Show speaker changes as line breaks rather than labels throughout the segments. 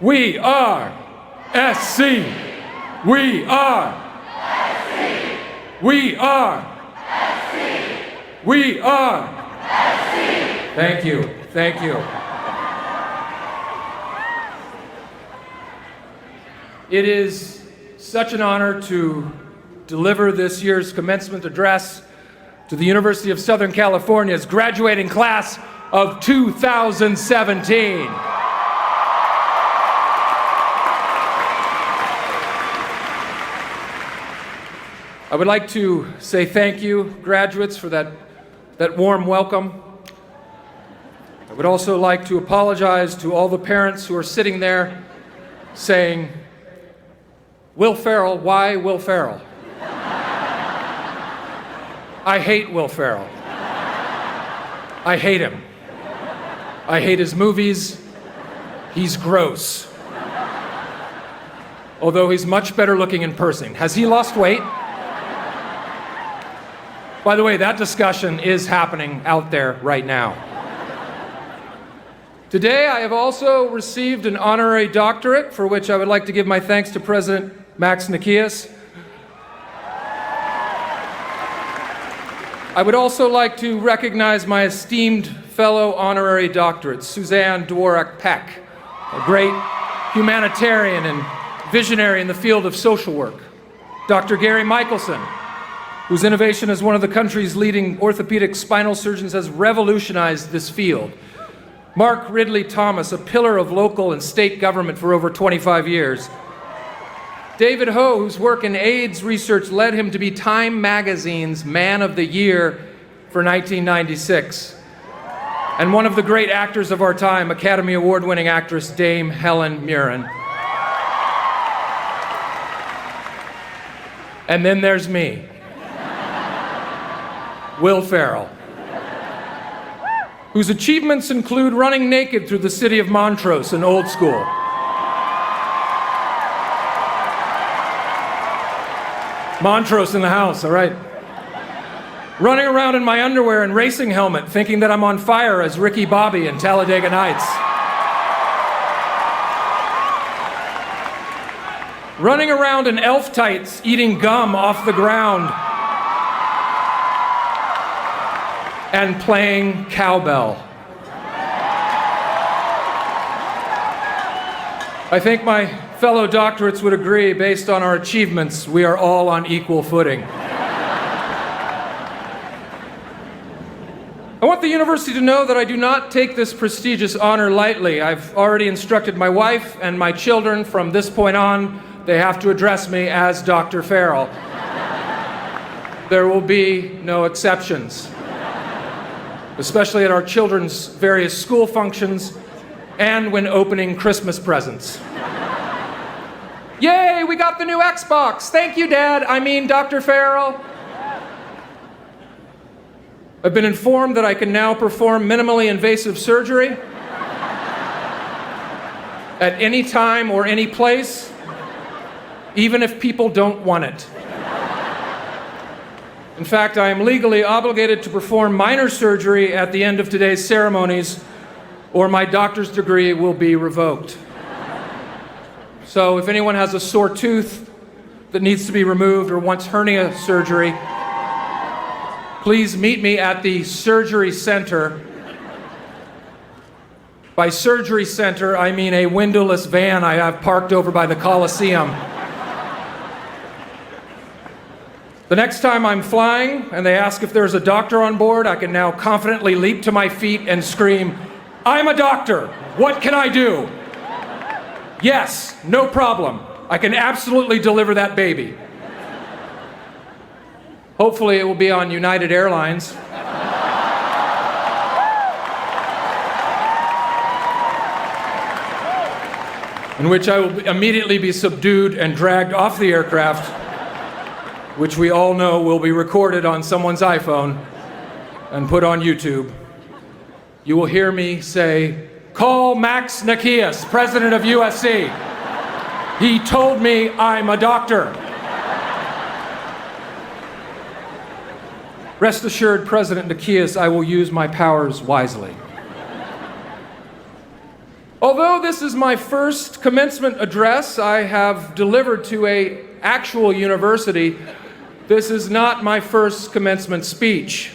We are SC. We are SC. We are SC. We are SC. Thank you. Thank you. It is such an honor to deliver this year's commencement address to the University of Southern California's graduating class of 2017. I would like to say thank you, graduates, for that warm welcome. I would also like to apologize to all the parents who are sitting there saying, Will Ferrell, why Will Ferrell? I hate Will Ferrell. I hate him. I hate his movies. He's gross. Although he's much better looking in person. Has he lost weight? By the way, that discussion is happening out there right now. Today, I have also received an honorary doctorate, for which I would like to give my thanks to President Max Nikias. I would also like to recognize my esteemed fellow honorary doctorate, Suzanne Dworak-Peck, a great humanitarian and visionary in the field of social work. Dr. Gary Michelson, whose innovation as one of the country's leading orthopedic spinal surgeons has revolutionized this field. Mark Ridley Thomas, a pillar of local and state government for over 25 years. David Ho, whose work in AIDS research led him to be Time Magazine's Man of the Year for 1996. And one of the great actors of our time, Academy Award-winning actress Dame Helen Mirren. And then there's me, Will Ferrell, whose achievements include running naked through the city of Montrose in Old School, Montrose in the house, all right. Running around in my underwear and racing helmet, thinking that I'm on fire as Ricky Bobby in Talladega Nights. Running around in elf tights, eating gum off the ground. And playing cowbell. I think my fellow doctorates would agree, based on our achievements, we are all on equal footing. I want the university to know that I do not take this prestigious honor lightly. I've already instructed my wife and my children from this point on, they have to address me as Dr. Ferrell. There will be no exceptions, especially at our children's various school functions and when opening Christmas presents. Yay, we got the new Xbox. Thank you, Dad. I mean, Dr. Ferrell. I've been informed that I can now perform minimally invasive surgery at any time or any place, even if people don't want it. In fact, I am legally obligated to perform minor surgery at the end of today's ceremonies, or my doctor's degree will be revoked. So if anyone has a sore tooth that needs to be removed or wants hernia surgery, please meet me at the surgery center. By surgery center, I mean a windowless van I have parked over by the Coliseum. The next time I'm flying and they ask if there's a doctor on board, I can now confidently leap to my feet and scream, I'm a doctor. What can I do? Yes, no problem. I can absolutely deliver that baby. Hopefully it will be on United Airlines. In which I will immediately be subdued and dragged off the aircraft, which we all know will be recorded on someone's iPhone and put on YouTube. You will hear me say, call Max Nikias, president of USC. He told me I'm a doctor. Rest assured, President Nikias, I will use my powers wisely. Although this is my first commencement address I have delivered to an actual university, this is not my first commencement speech.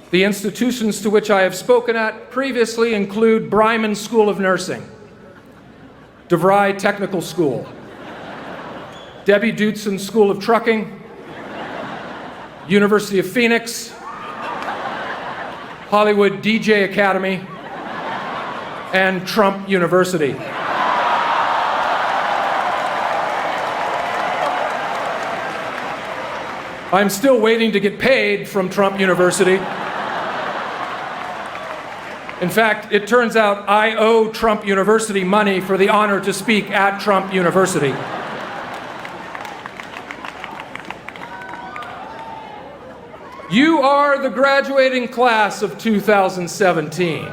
The institutions to which I have spoken at previously include Bryman School of Nursing, DeVry Technical School, Debbie Dootson School of Trucking, University of Phoenix, Hollywood DJ Academy, and Trump University. I'm still waiting to get paid from Trump University. In fact, it turns out I owe Trump University money for the honor to speak at Trump University. You are the graduating class of 2017.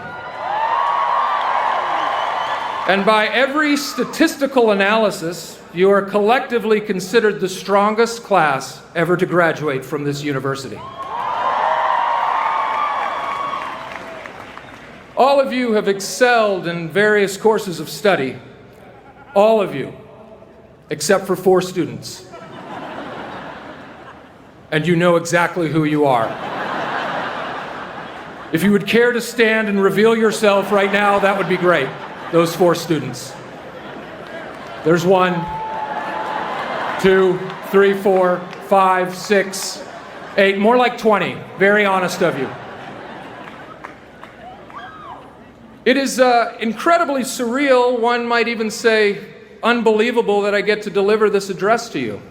And by every statistical analysis, you are collectively considered the strongest class ever to graduate from this university. All of you have excelled in various courses of study. All of you, except for 4 students. And you know exactly who you are. If you would care to stand and reveal yourself right now, that would be great. Those 4 students. There's 1, 2, 3, 4, 5, 6, 8, more like 20. Very honest of you. It is incredibly surreal, one might even say unbelievable, that I get to deliver this address to you.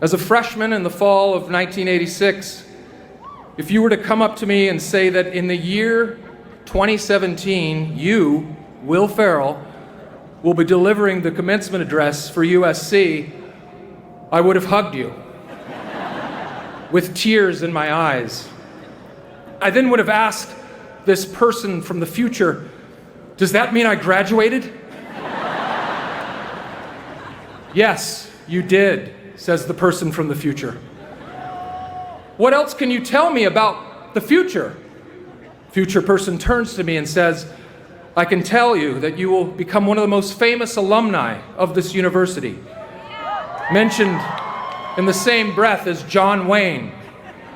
As a freshman in the fall of 1986, if you were to come up to me and say that in the year 2017, you, Will Ferrell, will be delivering the commencement address for USC, I would have hugged you with tears in my eyes. I then would have asked this person from the future, does that mean I graduated? Yes, you did, says the person from the future. What else can you tell me about the future? Future person turns to me and says, I can tell you that you will become one of the most famous alumni of this university, mentioned in the same breath as John Wayne,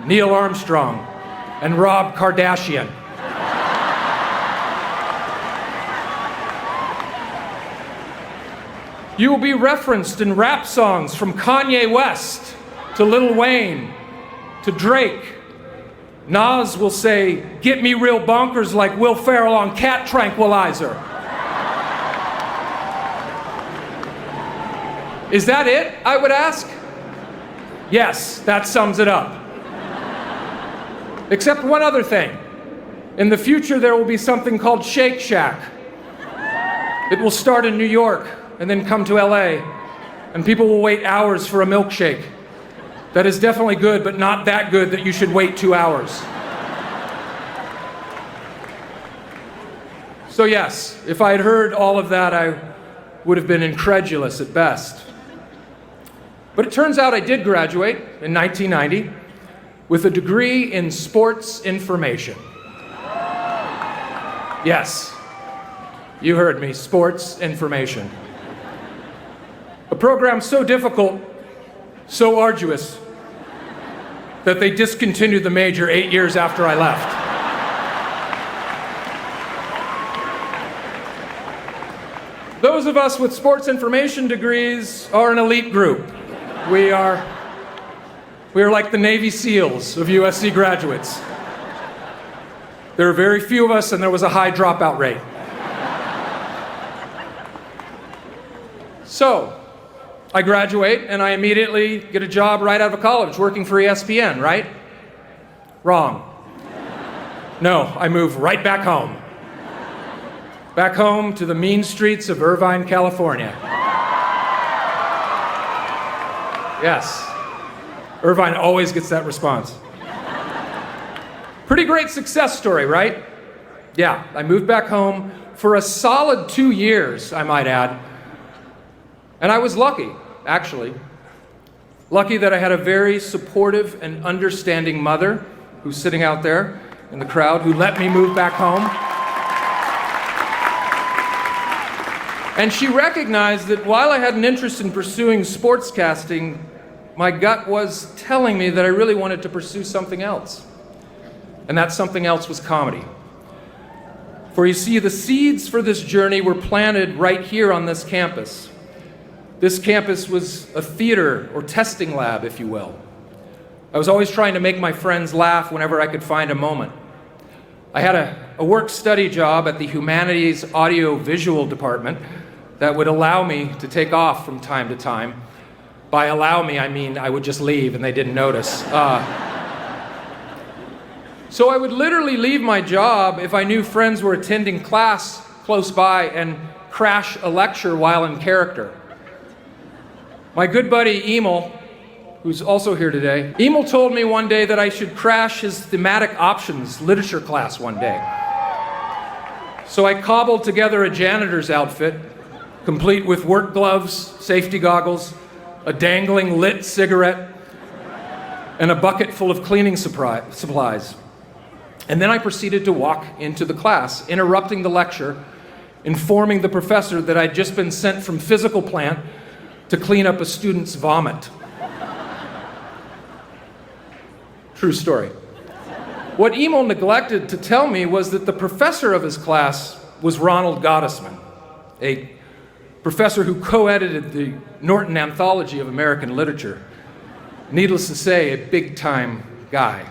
Neil Armstrong, and Rob Kardashian. You will be referenced in rap songs from Kanye West to Lil Wayne to Drake. Nas will say, get me real bonkers like Will Ferrell on cat tranquilizer. Is that it, I would ask? Yes, that sums it up. Except one other thing. In the future, there will be something called Shake Shack. It will start in New York and then come to LA, and people will wait hours for a milkshake. That is definitely good, but not that good that you should wait 2 hours. So yes, if I had heard all of that, I would have been incredulous at best. But it turns out I did graduate in 1990 with a degree in sports information. Yes, you heard me, sports information. A program so difficult, so arduous, that they discontinued the major 8 years after I left. Those of us with sports information degrees are an elite group. We are like the Navy SEALs of USC graduates. There are very few of us, and there was a high dropout rate. So, I graduate, and I immediately get a job right out of college working for ESPN, right? Wrong. No, I move right back home. Back home to the mean streets of Irvine, California. Yes. Irvine always gets that response. Pretty great success story, right? Yeah, I moved back home for a solid 2 years, I might add. And I was lucky, actually. Lucky that I had a very supportive and understanding mother who's sitting out there in the crowd who let me move back home. And she recognized that while I had an interest in pursuing sportscasting, my gut was telling me that I really wanted to pursue something else. And that something else was comedy. For you see, the seeds for this journey were planted right here on this campus. This campus was a theater or testing lab, if you will. I was always trying to make my friends laugh whenever I could find a moment. I had a work-study job at the Humanities Audio-Visual Department that would allow me to take off from time to time. By allow me, I mean I would just leave and they didn't notice. So I would literally leave my job if I knew friends were attending class close by and crash a lecture while in character. My good buddy Emil, who's also here today, Emil told me one day that I should crash his thematic options literature class one day. So I cobbled together a janitor's outfit, complete with work gloves, safety goggles, a dangling lit cigarette, and a bucket full of cleaning supplies. And then I proceeded to walk into the class, interrupting the lecture, informing the professor that I'd just been sent from physical plant to clean up a student's vomit. True story. What Emil neglected to tell me was that the professor of his class was Ronald Gottesman, a professor who co-edited the Norton Anthology of American Literature. Needless to say, a big-time guy.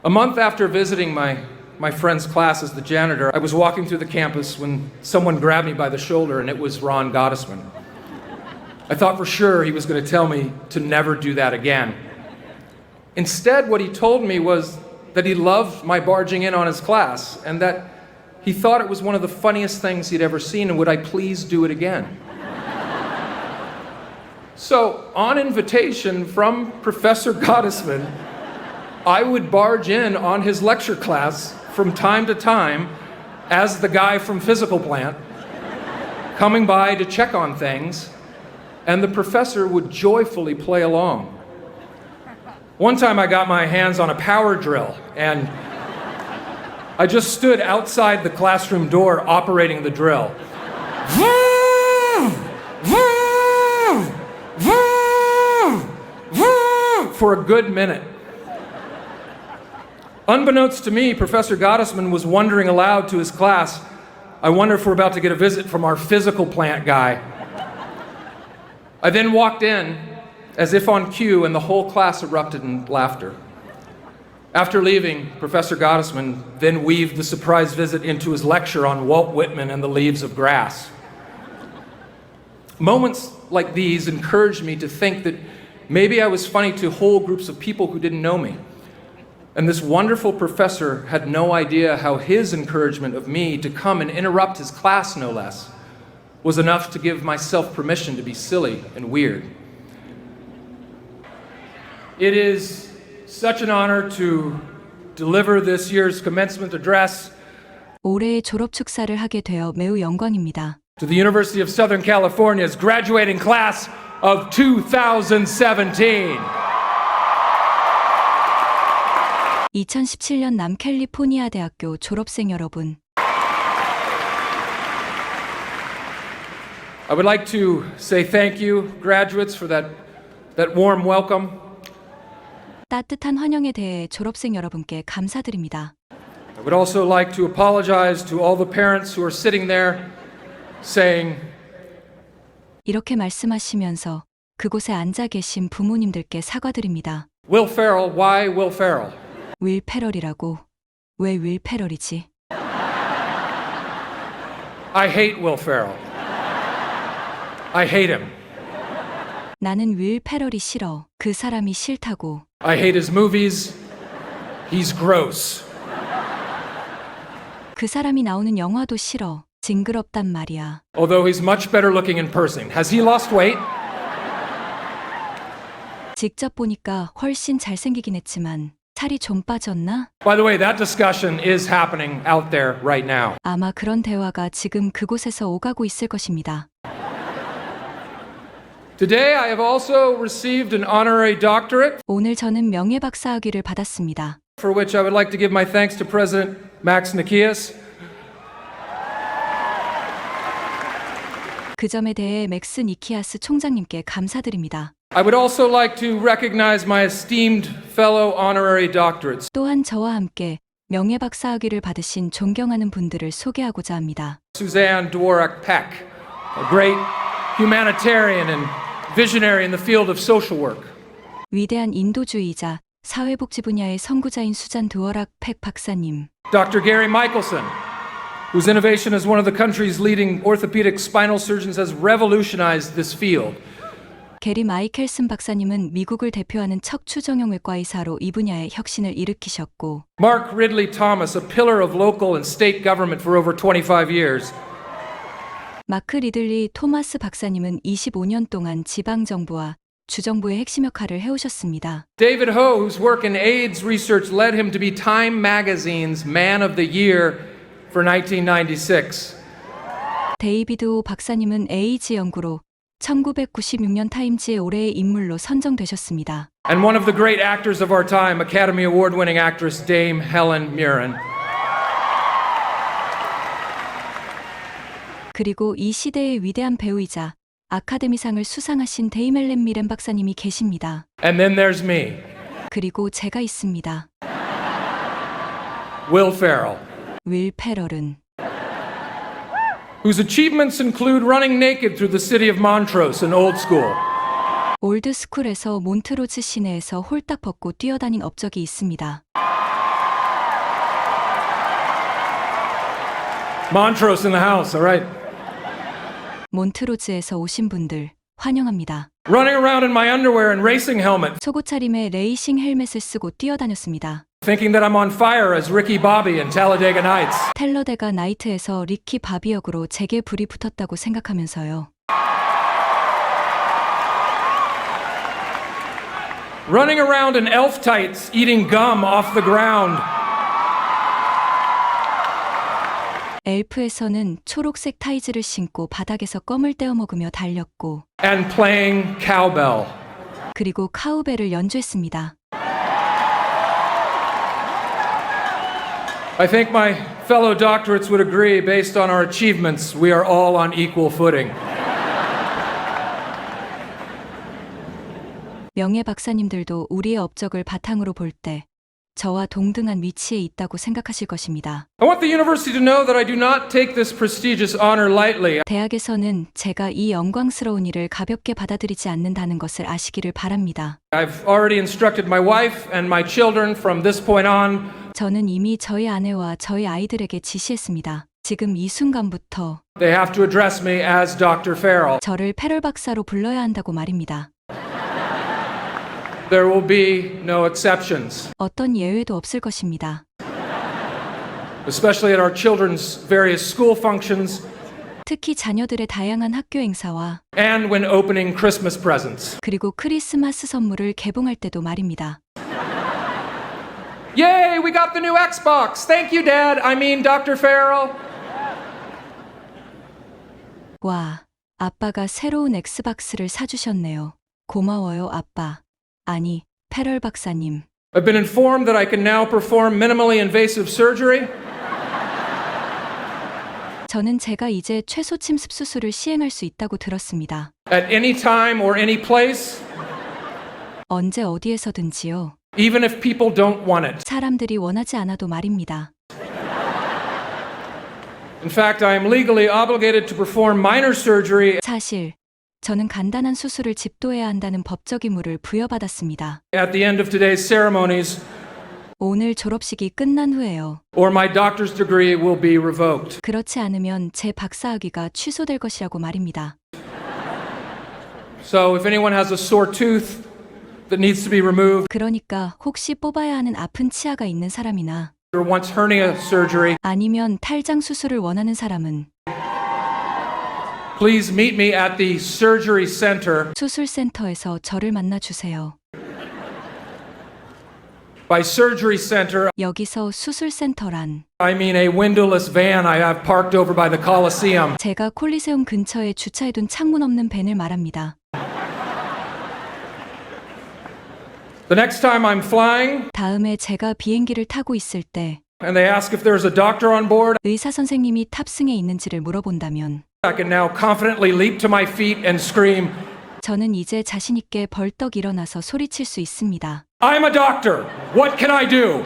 A month after visiting my friend's class as the janitor, I was walking through the campus when someone grabbed me by the shoulder, and it was Ron Gottesman. I thought for sure he was going to tell me to never do that again. Instead, what he told me was that he loved my barging in on his class, and that he thought it was one of the funniest things he'd ever seen, and would I please do it again? So, on invitation from Professor Gottesman, I would barge in on his lecture class from time to time as the guy from physical plant, coming by to check on things, and the professor would joyfully play along. One time I got my hands on a power drill, and I just stood outside the classroom door operating the drill. For a good minute. Unbeknownst to me, Professor Gottesman was wondering aloud to his class, I wonder if we're about to get a visit from our physical plant guy. I then walked in, as if on cue, and the whole class erupted in laughter. After leaving, Professor Gottesman then weaved the surprise visit into his lecture on Walt Whitman and the leaves of grass. Moments like these encouraged me to think that maybe I was funny to whole groups of people who didn't know me. And this wonderful professor had no idea how his encouragement of me to come and interrupt his class, no less, was enough to give myself permission to be silly and weird. It is such an honor to deliver this year's commencement address
올해의 졸업 축사를 하게 되어 매우 영광입니다.
to the University of Southern California's graduating class of 2017.
2017년 남캘리포니아 대학교 졸업생 여러분.
I would like to say thank you, graduates, for that warm welcome.
따뜻한 환영에 대해 졸업생 여러분께 감사드립니다.
I would also like to apologize to all the parents who are sitting there saying,
이렇게 말씀하시면서 그곳에 앉아 계신 부모님들께 사과드립니다.
Will Ferrell, why Will Ferrell?
윌 페럴이라고. 왜 윌 페럴이지?
I hate Will Ferrell. I hate him.
나는 윌 페럴이 싫어. 그 사람이 싫다고.
I hate his movies. He's gross.
그 사람이 나오는 영화도 싫어. 징그럽단 말이야.
Although he's much better looking in person. Has he lost weight?
직접 보니까 훨씬 잘생기긴 했지만 살이 좀 빠졌나?
By the way, that discussion is happening out there right now.
아마 그런 대화가 지금 그곳에서 오가고 있을 것입니다.
Today I have also received an honorary doctorate,
오늘 저는 명예박사학위를 받았습니다.
for which I would like to give my thanks to President Max Nikias.
그 점에 대해 맥스 니키아스 총장님께 감사드립니다.
I would also like to recognize my esteemed fellow honorary doctorates.
또한 저와 함께 명예박사학위를 받으신 존경하는 분들을 소개하고자 합니다.
Suzanne Dvorak Peck, a great humanitarian and visionary in the field of social work.
위대한 인도주의자, 사회복지 분야의 선구자인 수잔 드워락 팩 박사님.
Dr. Gary Michelson, whose innovation as one of the country's leading orthopedic spinal surgeons has revolutionized this field.
게리 마이켈슨 박사님은 미국을 대표하는 척추정형외과 의사로 이 분야의 혁신을 일으키셨고,
Mark Ridley Thomas, a pillar of local and state government for over 25 years.
마크 리들리 토마스 박사님은 25년 동안 지방정부와 주정부의 핵심 역할을 해오셨습니다.
David Ho, whose work in AIDS research led him to be Time Magazine's Man of the Year for 1996.
데이비드 호 박사님은 에이즈 연구로 1996년 타임즈의 올해의 인물로 선정되셨습니다.
And one of the great actors of our time, Academy Award-winning actress Dame Helen Mirren.
그리고 이 시대의 위대한 배우이자 아카데미상을 수상하신 데임 헬렌 미렌 박사님이 계십니다.
And then there's me,
그리고 제가 있습니다.
Will Ferrell,
윌 페럴은
whose achievements include running naked through the city of Montrose in Old School.
올드스쿨에서 몬트로즈 시내에서 홀딱 벗고 뛰어다닌 업적이 있습니다.
Montrose in the house, all right?
몬트로즈에서 오신 분들 환영합니다.
Running around in my underwear and racing helmet,
속옷 차림에 레이싱 헬멧을 쓰고 뛰어다녔습니다.
thinking that I'm on fire as Ricky Bobby in Talladega Nights.
텔러데가 나이트에서 리키 바비 역으로 제게 불이 붙었다고 생각하면서요.
Running around in elf tights, eating gum off the ground.
엘프에서는 초록색 타이즈를 신고 바닥에서 껌을 떼어 먹으며 달렸고,
And playing cowbell.
그리고 카우벨을 연주했습니다.
I think my fellow doctorates would agree, based on our achievements, we are all on equal footing.
명예 박사님들도 우리의 업적을 바탕으로 볼 때 저와 동등한 위치에 있다고 생각하실 것입니다.
I want the university to know that I do not take this prestigious honor lightly.
대학에서는 제가 이 영광스러운 일을 가볍게 받아들이지 않는다는 것을 아시기를 바랍니다.
I've already instructed my wife and my children from this point on.
저는 이미 저희 아내와 저희 아이들에게 지시했습니다. 지금 이 순간부터
They have to address me as Dr. Farrell.
저를 페럴 박사로 불러야 한다고 말입니다.
There will be no exceptions,
어떤 예외도 없을 것입니다.
especially at our children's various school functions
특히 자녀들의 다양한 학교 행사와
and when opening Christmas presents.
그리고 크리스마스 선물을 개봉할 때도 말입니다.
Yay, we got the new Xbox. Thank you, Dad. I mean, Dr. Farrell.
와, 아빠가 새로운 엑스박스를 사주셨네요. 고마워요, 아빠. 아니, 페럴 박사님.
I've been informed that I can now perform minimally invasive surgery.
저는 제가 이제 최소 침습 수술을 시행할 수 있다고 들었습니다.
At any time or any place,
언제 어디에서든지요.
even if people don't want it.
사람들이 원하지 않아도 말입니다.
In fact, I am legally obligated to perform minor surgery
사실 저는 간단한 수술을 집도해야 한다는 법적 의무를 부여받았습니다.
at the end of today's ceremonies,
오늘 졸업식이 끝난 후에요.
or my doctor's degree will be revoked.
그렇지 않으면 제 박사학위가 취소될 것이라고 말입니다.
So if anyone has a sore tooth that needs to be removed,
그러니까 혹시 뽑아야 하는 아픈 치아가 있는 사람이나
or wants hernia surgery,
아니면 탈장 수술을 원하는 사람은
please meet me at the surgery center.
수술센터에서 저를 만나 주세요.
By surgery center,
여기서 수술센터란
I mean a windowless van I have parked over by the Coliseum.
제가 콜리세움 근처에 주차해둔 창문 없는 밴을 말합니다.
The next time I'm flying
다음에 제가 비행기를 타고 있을 때
and they ask if there's a doctor on board,
의사 선생님이 탑승해 있는지를 물어본다면
I can now confidently leap to my feet and scream,
저는 이제 자신있게 벌떡 일어나서 소리칠 수 있습니다.
I'm a doctor. What can I do?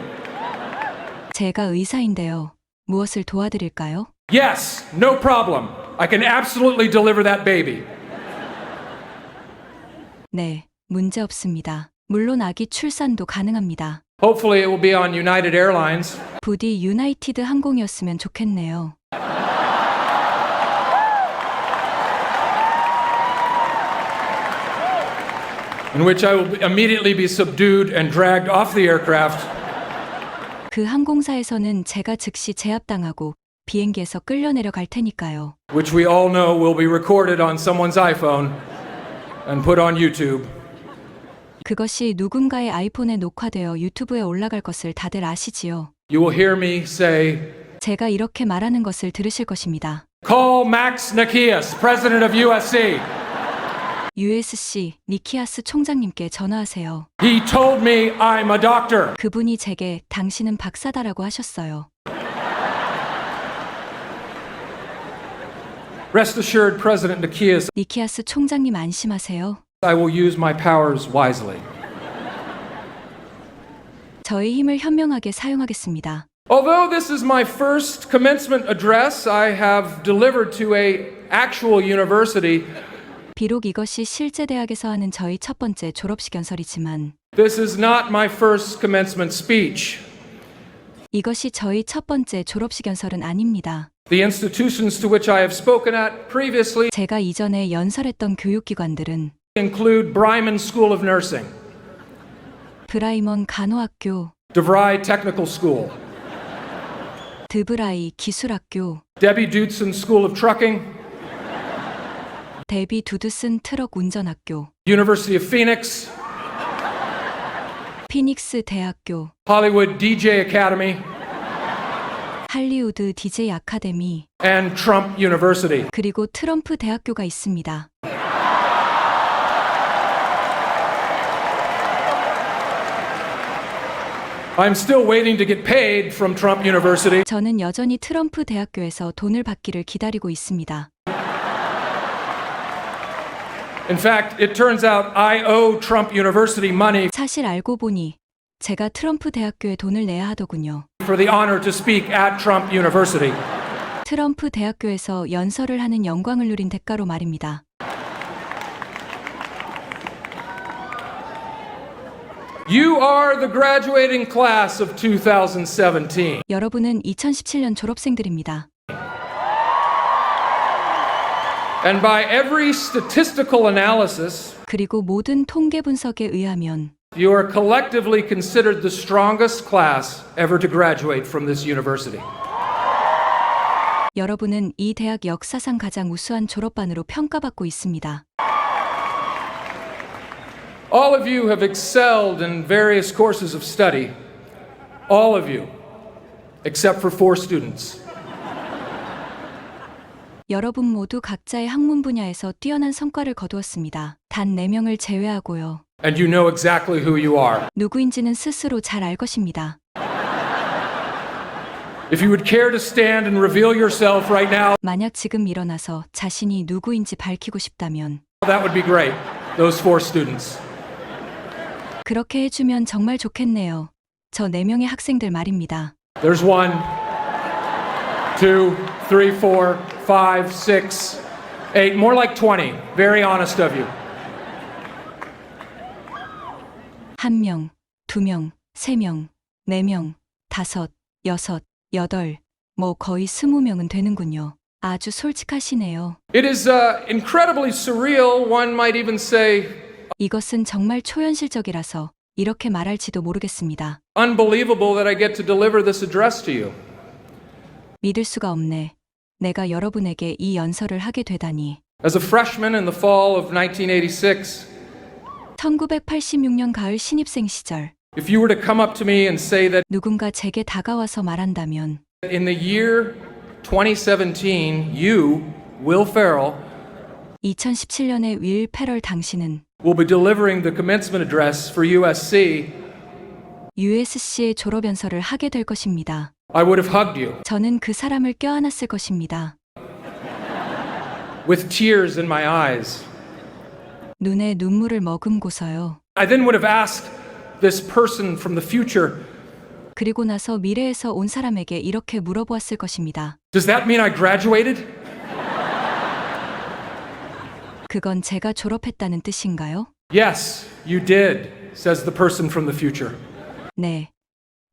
제가 의사인데요. 무엇을 도와드릴까요?
Yes, no problem. I can absolutely deliver that baby.
네, 문제 없습니다. 물론 아기 출산도 가능합니다.
Hopefully it will be on United Airlines.
부디 유나이티드 항공이었으면 좋겠네요.
In which I will immediately be subdued and dragged off the aircraft
그 항공사에서는 제가 즉시 제압당하고 비행기에서 끌려내려 갈 테니까요.
which we all know will be recorded on someone's iPhone and put on YouTube.
그것이 누군가의 아이폰에 녹화되어 유튜브에 올라갈 것을 다들 아시지요.
You will hear me say,
제가 이렇게 말하는 것을 들으실 것입니다.
call Max Nikias, president of USC.
USC 니키아스 총장님께 전화하세요.
He told me I'm a doctor.
그분이 제게 당신은 박사다라고 하셨어요.
Rest assured, President Nikias,
니키아스 총장님 안심하세요.
I will use my powers wisely.
저의 힘을 현명하게 사용하겠습니다.
Although this is my first commencement address I have delivered to a actual university,
비록 이것이 실제 대학에서 하는 저희 첫 번째 졸업식 연설이지만
this is not my first commencement speech.
이것이 저희 첫 번째 졸업식 연설은 아닙니다.
The institutions to which I have spoken at previously
제가 이전에 연설했던 교육기관들은
include Bryman School of Nursing,
브라이먼 간호학교,
DeVry Technical School,
드브라이 기술학교,
Debbie Dootson School of Trucking,
데비 두드슨 트럭 운전학교,
University of Phoenix,
피닉스 대학교,
Hollywood DJ Academy,
할리우드 DJ 아카데미,
and Trump University.
그리고 트럼프 대학교가 있습니다.
I'm still waiting to get paid from Trump University.
저는 여전히 트럼프 대학교에서 돈을 받기를 기다리고 있습니다.
In fact, it turns out I owe Trump University money
사실 알고 보니 제가 트럼프 대학교에 돈을 내야 하더군요.
for the honor to speak at Trump University.
트럼프 대학교에서 연설을 하는 영광을 누린 대가로 말입니다.
You are the graduating class of 2017.
여러분은 2017년 졸업생들입니다.
And by every statistical analysis,
그리고 모든 통계 분석에 의하면
you are collectively considered the strongest class ever to graduate from this university.
여러분은 이 대학 역사상 가장 우수한 졸업반으로 평가받고 있습니다.
All of you have excelled in various courses of study. All of you, except for 4 students.
여러분 모두 각자의 학문 분야에서 뛰어난 성과를 거두었습니다. 단 4명을 제외하고요.
And you know exactly who you are.
누구인지는 스스로 잘 알 것입니다.
If you would care to stand and reveal yourself right now,
만약 지금 일어나서 자신이 누구인지 밝히고 싶다면
that would be great. Those 4 students.
그렇게 해주면 정말 좋겠네요. 저 4명의 학생들 말입니다.
There's 1, 2, 3, 4, 5, 6, 8, more like 20. Very honest of you.
1명, 2명, 3명, 4명, 5, 6, 8, 뭐 거의 20명은 되는군요. 아주 솔직하시네요.
It is incredibly surreal, one might even say
이것은 정말 초현실적이라서 이렇게 말할지도 모르겠습니다.
unbelievable that I get to deliver this address to you.
믿을 수가 없네. 내가 여러분에게 이 연설을 하게 되다니.
As a freshman in the fall of 1986,
1986년 가을 신입생 시절
if you were to come up to me and say that
누군가 제게 다가와서 말한다면
in the year 2017, you, Will Ferrell,
2017년에 윌 페럴 당신은
will be delivering the commencement address for USC,
USC의 졸업 연설을 하게 될 것입니다.
I would have hugged you.
저는 그 사람을 껴안았을 것입니다.
with tears in my eyes.
눈에 눈물을 머금고서요.
I then would have asked this person from the future,
그리고 나서 미래에서 온 사람에게 이렇게 물어보았을 것입니다.
does that mean I graduated?
그건 제가 졸업했다는 뜻인가요?
Yes, you did, says the person from the future.
네.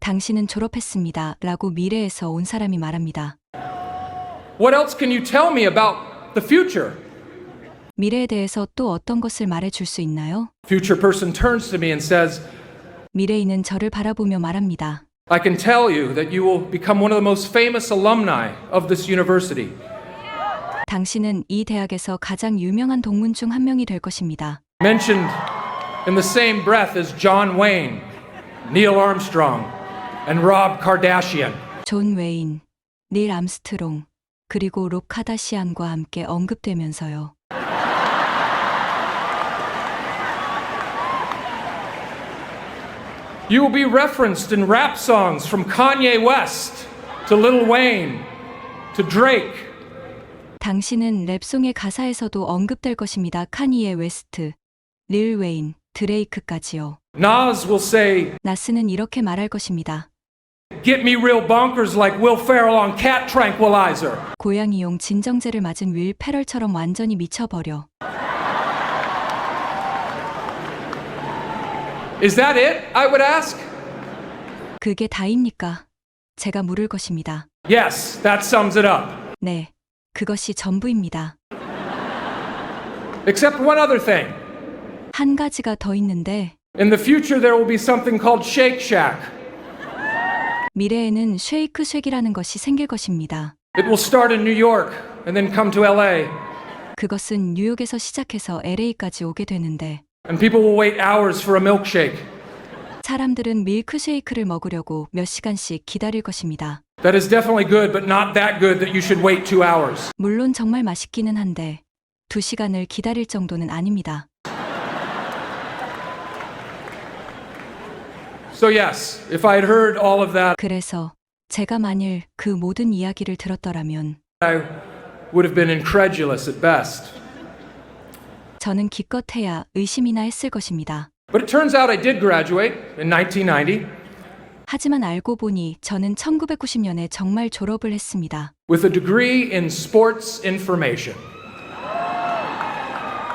당신은 졸업했습니다. 라고 미래에서 온 사람이 말합니다.
What else can you tell me about the future?
미래에 대해서 또 어떤 것을 말해 줄 수 있나요?
Future person turns to me and says,
미래인은 저를 바라보며 말합니다.
I can tell you that you will become one of the most famous alumni of this university.
당신은 이 대학에서 가장 유명한 동문 중 한 명이 될 것입니다.
Mentioned in the same breath as John Wayne, Neil Armstrong, and Rob Kardashian.
존 웨인, 닐 암스트롱, 그리고 롭 카다시안과 함께 언급되면서요.
You will be referenced in rap songs from Kanye West to Lil Wayne to Drake.
당신은 랩송의 가사에서도 언급될 것입니다. 카니에 웨스트, 릴 웨인, 드레이크까지요.
Nas will say,
나스는 이렇게 말할 것입니다.
get me real bonkers like Will Ferrell on cat tranquilizer.
고양이용 진정제를 맞은 윌 페럴처럼 완전히 미쳐버려.
Is that it? I would ask.
그게 다입니까? 제가 물을 것입니다.
Yes, that sums it up.
네, 그것이 전부입니다.
Except one other thing.
한 가지가 더 있는데
In the future, there will be something called Shake Shack.
미래에는 쉐이크 쉑이라는 것이 생길 것입니다.
It will start in New York and then come to LA.
그것은 뉴욕에서 시작해서 LA까지 오게 되는데
And people will wait hours for a milkshake.
사람들은 밀크쉐이크를 먹으려고 몇 시간씩 기다릴 것입니다.
That is definitely good, but not that good that you should wait 2 hours.
물론 정말 맛있기는 한데 2시간을 기다릴 정도는 아닙니다.
So yes, if I had heard all of that,
그래서 제가 만일 그 모든 이야기를 들었더라면
I would have been incredulous at best.
저는 기껏해야 의심이나 했을 것입니다.
But it turns out I did graduate in 1990
하지만 알고 보니 저는 1990년에 정말 졸업을 했습니다.
with a degree in sports information.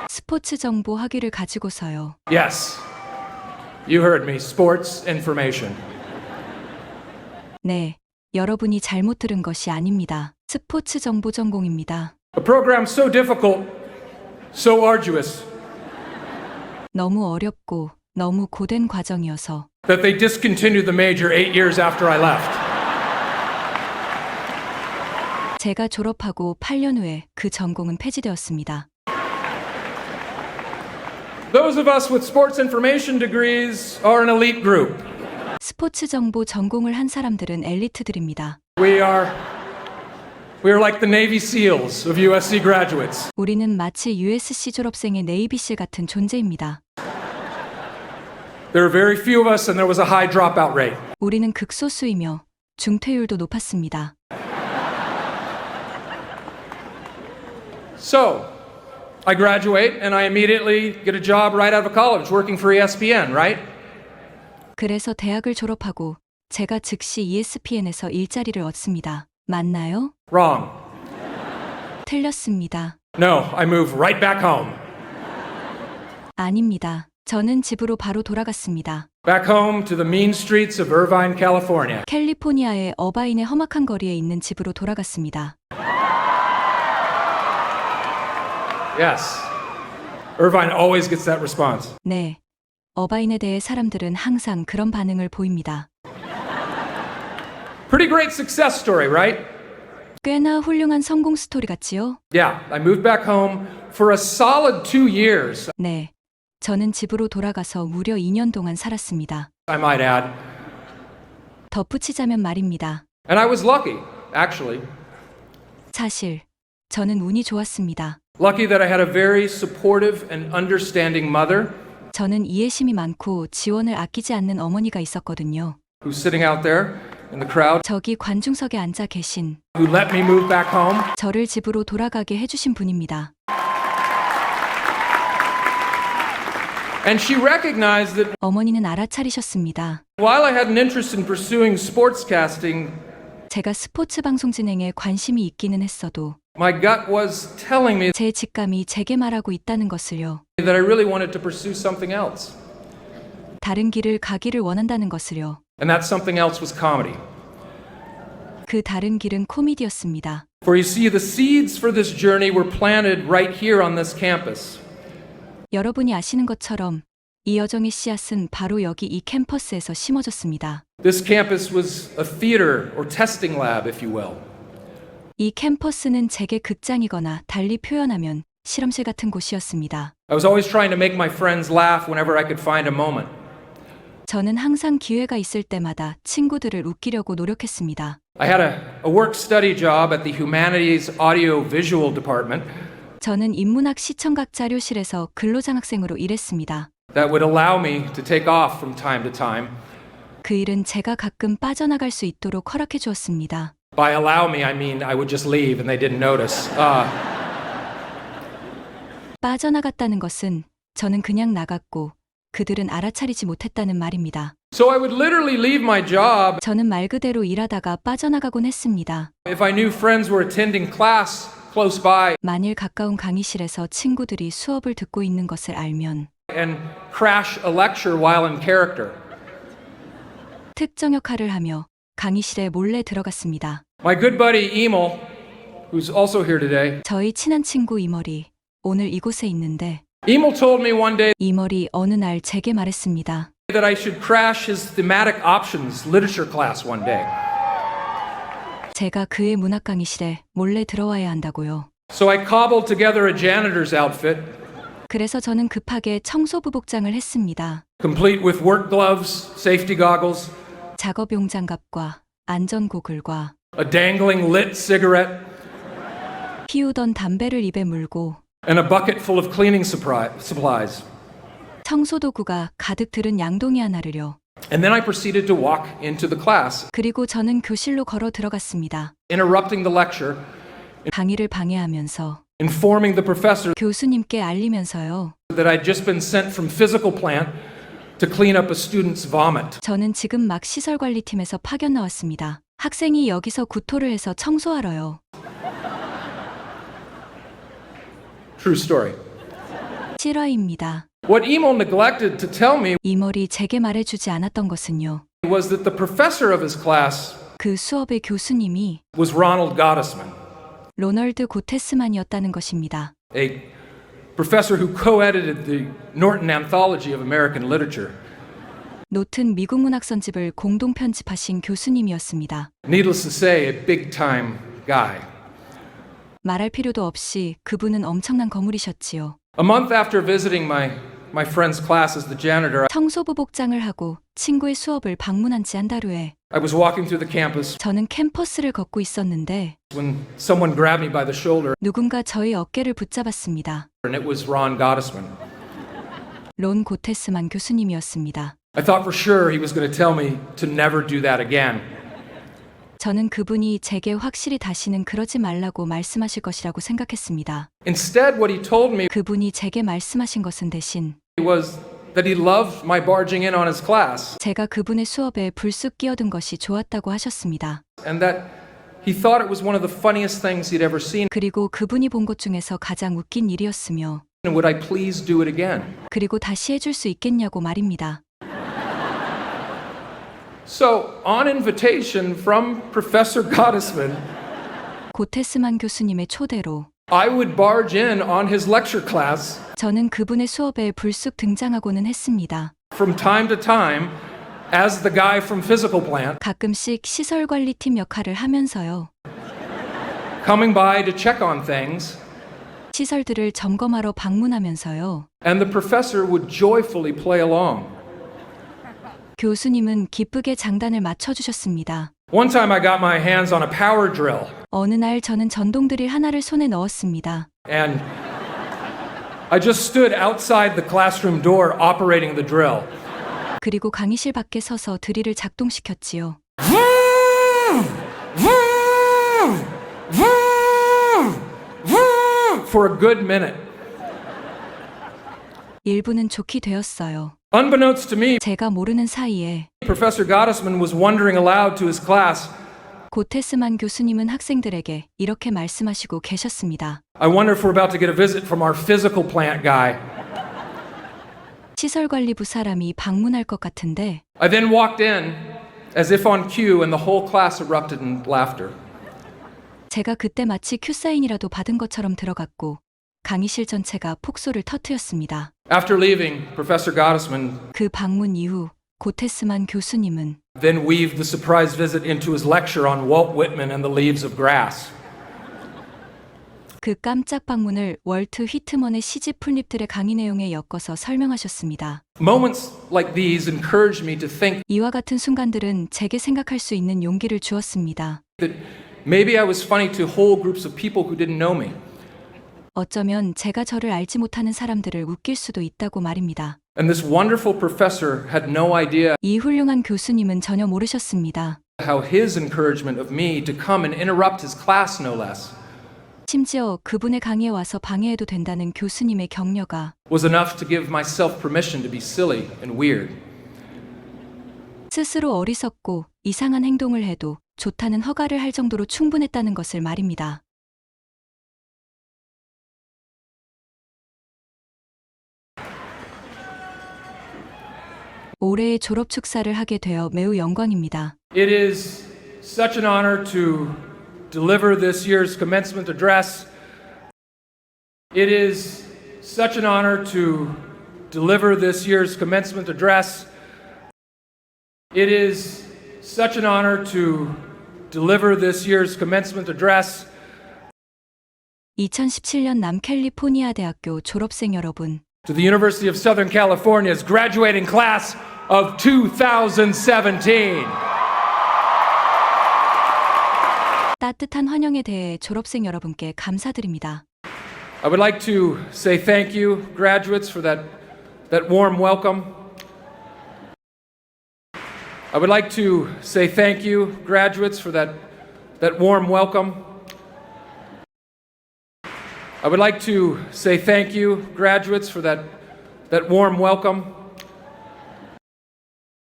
스포츠 정보 학위를 가지고서요.
Yes, you heard me, sports information.
네, 여러분이 잘못 들은 것이 아닙니다. 스포츠 정보 전공입니다.
A program so difficult, so arduous,
너무 어렵고 너무 고된 과정이어서
that they discontinued the major 8 years after I left.
제가 졸업하고 8년 후에 그 전공은 폐지되었습니다.
Those of us with sports information degrees are an elite group.
스포츠 정보 전공을 한 사람들은 엘리트들입니다.
We are like the Navy SEALs of USC graduates.
우리는 마치 USC 졸업생의 네이비실 같은 존재입니다.
There are very few of us and there was a high dropout rate.
우리는 극소수이며 중퇴율도 높았습니다.
So, I graduate and I immediately get a job right out of college working for ESPN, right?
그래서 대학을 졸업하고 제가 즉시 ESPN에서 일자리를 얻습니다. 맞나요?
Wrong.
틀렸습니다.
No, I move right back home.
아닙니다. 저는 집으로 바로 돌아갔습니다.
Back home to the mean streets of Irvine, California.
캘리포니아의 어바인의 험악한 거리에 있는 집으로 돌아갔습니다.
Yes. Irvine always gets that response.
네. 어바인에 대해 사람들은 항상 그런 반응을 보입니다.
Pretty great success story, right?
꽤나 훌륭한 성공 스토리 같지요?
Yeah, I moved back home for a solid 2 years,
네. 저는 집으로 돌아가서 무려 2년 동안 살았습니다.
I might add.
덧붙이자면 말입니다.
And I was lucky, actually.
사실 저는 운이 좋았습니다.
Lucky that I had a very supportive and understanding mother
저는 이해심이 많고 지원을 아끼지 않는 어머니가 있었거든요.
who's sitting out there in the crowd
저기 관중석에 앉아 계신
who let me move back home.
저를 집으로 돌아가게 해주신 분입니다.
And she recognized that
어머니는 알아차리셨습니다.
while I had an interest in pursuing sportscasting,
제가 스포츠 방송 진행에 관심이 있기는 했어도
my gut was telling me
제 직감이 제게 말하고 있다는 것을요.
that I really wanted to pursue something else.
다른 길을 가기를 원한다는 것을요.
And that something else was comedy.
그 다른 길은 코미디였습니다.
For you see, the seeds for this journey were planted right here on this campus.
여러분이 아시는 것처럼 이 여정의 씨앗은 바로 여기 이 캠퍼스에서 심어졌습니다.
This campus was a theater or testing lab, if you will.
이 캠퍼스는 제게 극장이거나 달리 표현하면 실험실 같은 곳이었습니다.
I was always trying to make my friends laugh whenever I could find a moment.
저는 항상 기회가 있을 때마다 친구들을 웃기려고 노력했습니다.
I had a work-study job at the Humanities Audio-Visual Department
저는 인문학 시청각 자료실에서 근로장학생으로 일했습니다.
that would allow me to take off from time to time.
그 일은 제가 가끔 빠져나갈 수 있도록 허락해 주었습니다.
By allow me, I mean I would just leave and they didn't notice.
빠져나갔다는 것은 저는 그냥 나갔고 그들은 알아차리지 못했다는 말입니다.
So I would literally leave my job
저는 말 그대로 일하다가 빠져나가곤 했습니다.
if I knew friends were attending class close by
만일 가까운 강의실에서 친구들이 수업을 듣고 있는 것을 알면
and crash a lecture while in character.
특정 역할을 하며 강의실에 몰래 들어갔습니다.
My good buddy Emil, who's also here today,
저희 친한 친구 이머리 오늘 이곳에 있는데
Emil told me one day
이머리 어느 날 제게 말했습니다.
that I should crash his thematic options literature class one day.
제가 그의 문학 강의실에 몰래 들어와야 한다고요.
So I cobbled together a janitor's outfit,
그래서 저는 급하게 청소부 복장을 했습니다.
complete with work gloves, safety goggles,
작업용 장갑과 안전고글과
a dangling lit cigarette,
피우던 담배를 입에 물고
and a bucket full of cleaning supplies.
청소도구가 가득 들은 양동이 하나를요.
And then I proceeded to walk into the class,
그리고 저는 교실로 걸어 들어갔습니다.
interrupting the lecture,
강의를 방해하면서
informing the professor
교수님께 알리면서요.
that I'd just been sent from physical plant to clean up a student's vomit.
저는 지금 막 시설관리팀에서 파견 나왔습니다. 학생이 여기서 구토를 해서 청소하러요.
True story.
실화입니다.
What Emil neglected to tell me
이머리 제게 말해주지 않았던 것은요.
was that the professor of his class
그 수업의 교수님이
was Ronald Gottesman,
로널드 고테스만이었다는 것입니다.
a professor who co-edited the Norton Anthology of American Literature.
노튼 미국 문학선집을 공동 편집하신 교수님이었습니다.
Needless to say, a big-time guy.
말할 필요도 없이 그분은 엄청난 거물이셨지요.
A month after visiting my friend's class as the janitor,
청소부 복장을 하고 친구의 수업을 방문한 지 한 달 후에
I was walking through the campus
저는 캠퍼스를 걷고 있었는데
when someone grabbed me by the shoulder,
누군가 저의 어깨를 붙잡았습니다.
and it was Ron Gottesman.
론 고테스만 교수님이었습니다.
I thought for sure he was going to tell me to never do that again.
저는 그분이 제게 확실히 다시는 그러지 말라고 말씀하실 것이라고 생각했습니다.
Instead, what he told me
그분이 제게 말씀하신 것은 대신
was that he loved my barging in on his class,
제가 그분의 수업에 불쑥 끼어든 것이 좋았다고 하셨습니다.
and that he thought it was one of the funniest things he'd ever seen.
그리고 그분이 본 것 중에서 가장 웃긴 일이었으며
And would I please do it again?
그리고 다시 해줄 수 있겠냐고 말입니다.
So, on invitation from Professor Gottesman,
고테스만 교수님의 초대로
I would barge in on his lecture class
저는 그분의 수업에 불쑥 등장하고는 했습니다.
from time to time as the guy from Physical Plant,
가끔씩 시설관리팀 역할을 하면서요.
coming by to check on things,
시설들을 점검하러 방문하면서요.
and the professor would joyfully play along.
교수님은 기쁘게 장단을 맞춰주셨습니다.
One time I got my hands on a power drill,
어느 날 저는 전동드릴 하나를 손에 넣었습니다.
and I just stood outside the classroom door operating the drill.
그리고 강의실 밖에 서서 드릴을 작동시켰지요.
for a good minute.
일부는 좋게 되었어요.
Unbeknownst to me,
제가 모르는 사이에
Professor Gottesman was wondering aloud to his class,
고테스만 교수님은 학생들에게 이렇게 말씀하시고 계셨습니다.
I wonder if we're about to get a visit from our physical plant guy.
시설관리부 사람이 방문할 것 같은데
I then walked in as if on cue and the whole class erupted in laughter.
제가 그때 마치 큐사인이라도 받은 것처럼 들어갔고 강의실 전체가 폭소를 터뜨렸습니다.
After leaving, Professor Gottesman
그 방문 이후 고테스만 교수님은
then weaved the surprise visit into his lecture on Walt Whitman and the leaves of grass.
그 깜짝 방문을 월트 휘트먼의 시집 풀잎들의 강의 내용에 엮어서 설명하셨습니다.
Moments like these encouraged me to think
이와 같은 순간들은 제게 생각할 수 있는 용기를 주었습니다.
that maybe I was funny to whole groups of people who didn't know me.
어쩌면 제가 저를 알지 못하는 사람들을 웃길 수도 있다고 말입니다.
And this wonderful professor had no idea
이 훌륭한 교수님은 전혀 모르셨습니다.
how his encouragement of me to come and interrupt his class, no less,
심지어 그분의 강의에 와서 방해해도 된다는 교수님의 격려가
was enough to give myself permission to be silly and weird.
스스로 어리석고 이상한 행동을 해도 좋다는 허가를 할 정도로 충분했다는 것을 말입니다. 올해의 졸업 축사를 하게 되어 매우 영광입니다.
It is such an honor to deliver this year's commencement address. It is such an honor to deliver this year's commencement address. It is such an honor to deliver this year's commencement address.
2017년 남캘리포니아 대학교 졸업생 여러분,
To the University of Southern California's graduating class of 2017.
따뜻한 환영에 대해 졸업생 여러분께 감사드립니다.
I would like to say thank you, graduates, for that warm welcome. I would like to say thank you, graduates, for that warm welcome. I would like to say thank you, graduates, for that warm welcome.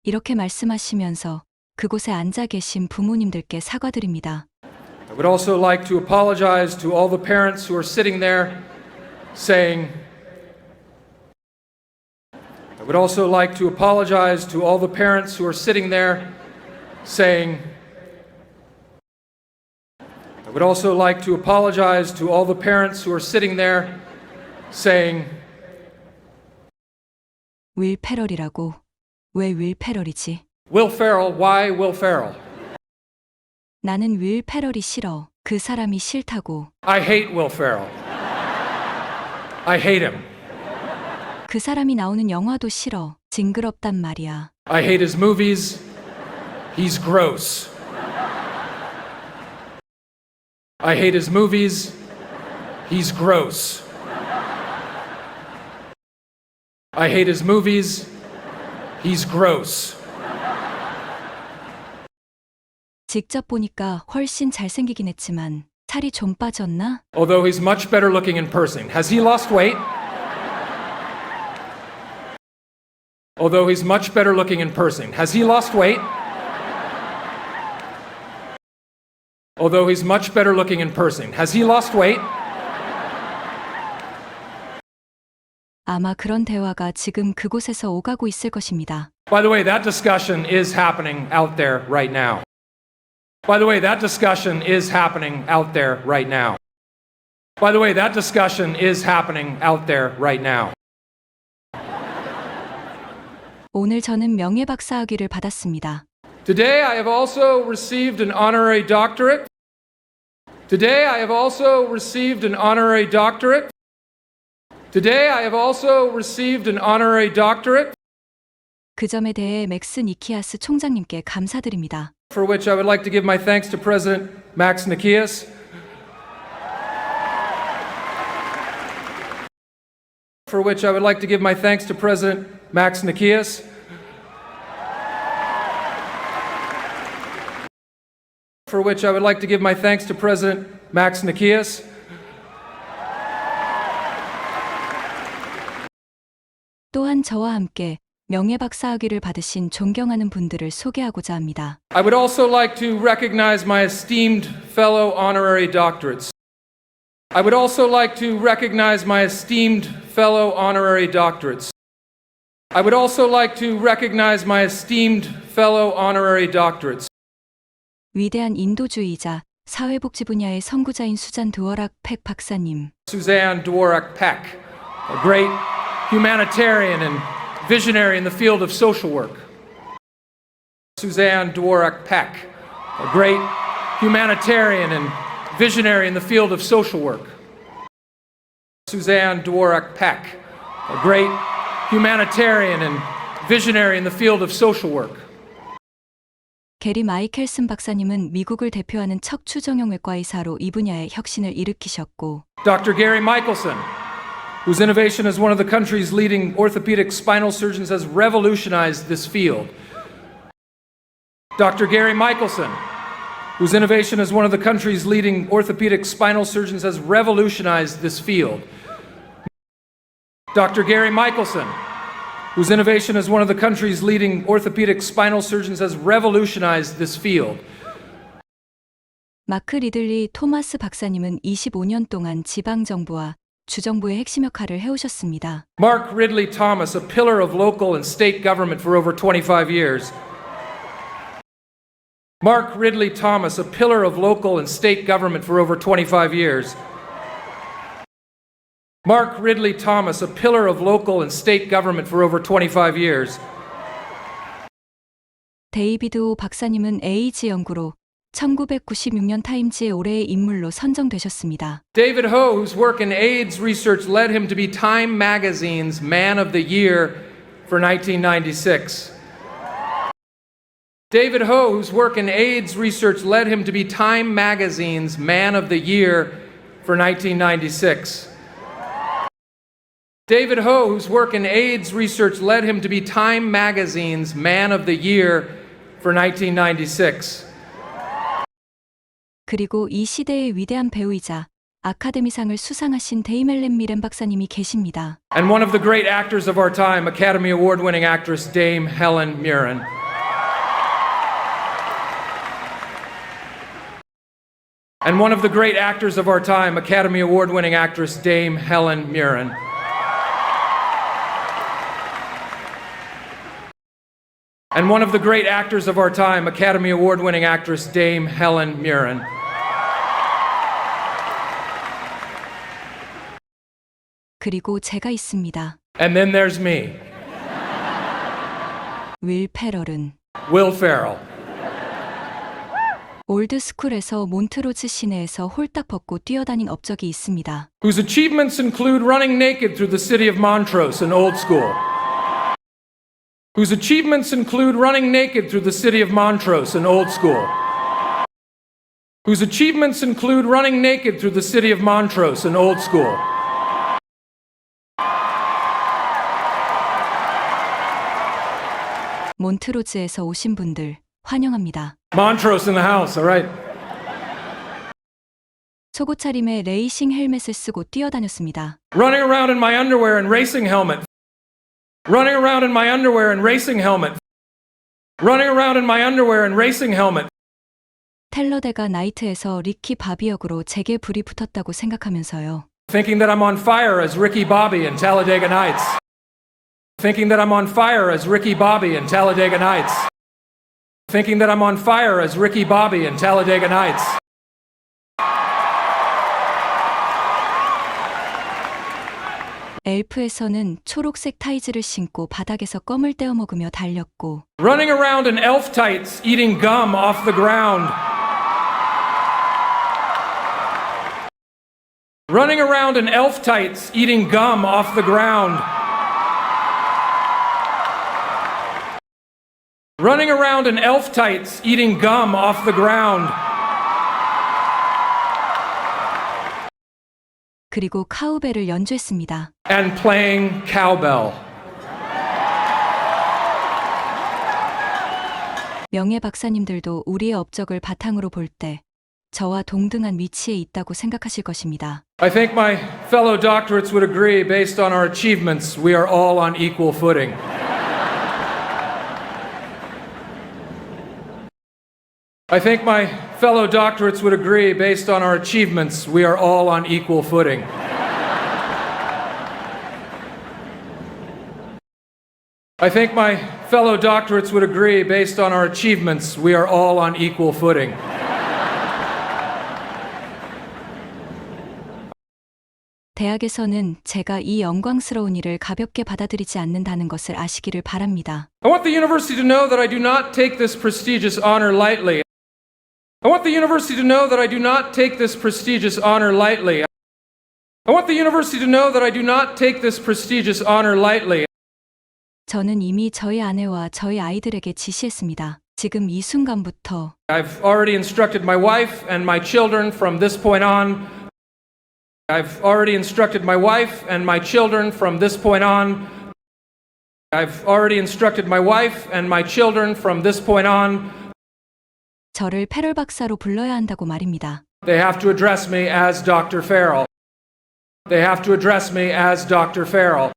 이렇게 말씀하시면서 그곳에 앉아 계신 부모님들께 사과드립니다.
I would also like to apologize to all the parents who are sitting there saying, I would also like to apologize to all the parents who are sitting there saying, I would also like to apologize to all the parents who are sitting there saying,
윌 페럴이라고? 왜 윌 페럴이지?
Will Ferrell, why Will Ferrell?
나는 윌 페럴이 싫어. 그 사람이 싫다고.
I hate Will Ferrell. I hate him.
그 사람이 나오는 영화도 싫어. 징그럽단 말이야.
I hate his movies. He's gross. I hate his movies. He's gross. I hate his movies. He's gross.
직접 보니까 훨씬 잘생기긴 했지만 살이 좀 빠졌나?
Although he's much better looking in person. Has he lost weight? Although he's much better looking in person. Has he lost weight? Although he's much better looking in person. Has he lost weight?
아마 그런 대화가 지금 그곳에서 오가고 있을 것입니다.
By the way, that discussion is happening out there right now. By the way, that discussion is happening out there right now. By the way, that discussion is happening out there right now.
오늘 저는 명예박사학위를 받았습니다.
Today I have also received an honorary doctorate. Today I have also received an honorary doctorate. Today I have also received an honorary doctorate.
그 점에 대해 맥스 니키아스 총장님께 감사드립니다.
For which I would like to give my thanks to President Max Nikias. For which I would like to give my thanks to President Max Nikias. for which I would like to give my thanks to President Max Nikias.
또한 저와 함께 명예박사학위를 받으신 존경하는 분들을 소개하고자 합니다.
I would also like to recognize my esteemed fellow honorary doctorates. I would also like to recognize my esteemed fellow honorary doctorates. I would also like to recognize my esteemed fellow honorary doctorates.
위대한 인도주의자, 사회복지 분야의 선구자인 수잔 드워락 팩 박사님,
Suzanne Dworak Peck, a great humanitarian and visionary in the field of social work. Suzanne Dworak Peck, a great humanitarian and visionary in the field of social work. Suzanne Dworak Peck, a great humanitarian and visionary in the field of social work.
게리 마이켈슨 박사님은 미국을 대표하는 척추 정형외과 의사로 이 분야의 혁신을 일으키셨고,
Dr. Gary Michelson, whose innovation as one of the country's leading orthopedic spinal surgeons has revolutionized this field. Dr. Gary Michelson, whose innovation as one of the country's leading orthopedic spinal surgeons has revolutionized this field. Dr. Gary Michelson, whose innovation as one of the country's leading orthopedic spinal surgeons has revolutionized this field.
마크 리들리 토마스 박사님은 25년 동안 지방정부와 주정부의 핵심 역할을 해오셨습니다.
Mark Ridley Thomas, a pillar of local and state government for over 25 years. Mark Ridley Thomas, a pillar of local and state government for over 25 years. Mark Ridley Thomas, a pillar of local and state government for over 25 years.
데이비드 오 박사님은 에이즈 연구로 1996년 타임지의 올해의 인물로 선정되셨습니다.
David Ho, whose work in AIDS research led him to be Time Magazine's Man of the Year for 1996. David Ho, whose work in AIDS research led him to be Time Magazine's Man of the Year for 1996. David Ho, whose work in AIDS research led him to be Time Magazine's Man of the Year for 1996.
그리고 이 시대의 위대한 배우이자 아카데미상을 수상하신 데이멜렌 미렌 박사님이 계십니다.
And one of the great actors of our time, Academy Award-winning actress Dame Helen Mirren. And one of the great actors of our time, Academy Award-winning actress Dame Helen Mirren. And one of the great actors of our time, Academy Award-winning actress Dame Helen Mirren.
그리고 제가 있습니다.
And then there's me,
윌 페럴은
Will Ferrell.
올드스쿨에서 몬트로즈 시내에서 홀딱 벗고 뛰어다닌 업적이 있습니다.
Whose achievements include running naked through the city of Montrose in old school. Whose achievements include running naked through the city of Montrose in old school. Whose achievements include running naked through the city of Montrose in old school.
몬트로즈에서 오신 분들 환영합니다.
Montrose in the house, all right?
속옷 차림에 레이싱 헬멧을 쓰고 뛰어다녔습니다.
Running around in my underwear and racing helmet. Running around in my underwear and racing helmet. Running around in my underwear and racing helmet.
텔러데가 나이트에서 리키 바비 역으로 제게 불이 붙었다고 생각하면서요.
Thinking that I'm on fire as Ricky Bobby in Talladega Nights. Thinking that I'm on fire as Ricky Bobby in Talladega Nights. Thinking that I'm on fire as Ricky Bobby in Talladega Nights.
엘프에서는 초록색 타이즈를 신고 바닥에서 껌을 떼어 먹으며 달렸고,
Running around in elf tights eating gum off the ground. Running around in elf tights eating gum off the ground. Running around in elf tights eating gum off the ground.
그리고 카우벨을 연주했습니다.
And playing cowbell.
명예 박사님들도 우리의 업적을 바탕으로 볼 때 저와 동등한 위치에 있다고 생각하실 것입니다.
I think my fellow doctorates would agree based on our achievements, we are all on equal footing. I think my fellow doctorates would agree based on our achievements, we are all on equal footing. I think my fellow doctorates would agree based on our achievements, we are all on equal footing.
대학에서는 제가 이 영광스러운 일을 가볍게 받아들이지 않는다는 것을 아시기를 바랍니다.
I want the university to know that I do not take this prestigious honor lightly. I want the university to know that I do not take this prestigious honor lightly. I want the university to know that I do not take this prestigious honor lightly.
저는 이미 저희 아내와 저희 아이들에게 지시했습니다. 지금 이 순간부터
I've already instructed my wife and my children from this point on. I've already instructed my wife and my children from this point on. I've already instructed my wife and my children from this point on.
저를 패럴 박사로 불러야 한다고 말입니다.
They have to address me as Dr. Farrell. They have to address me as Dr. Farrell.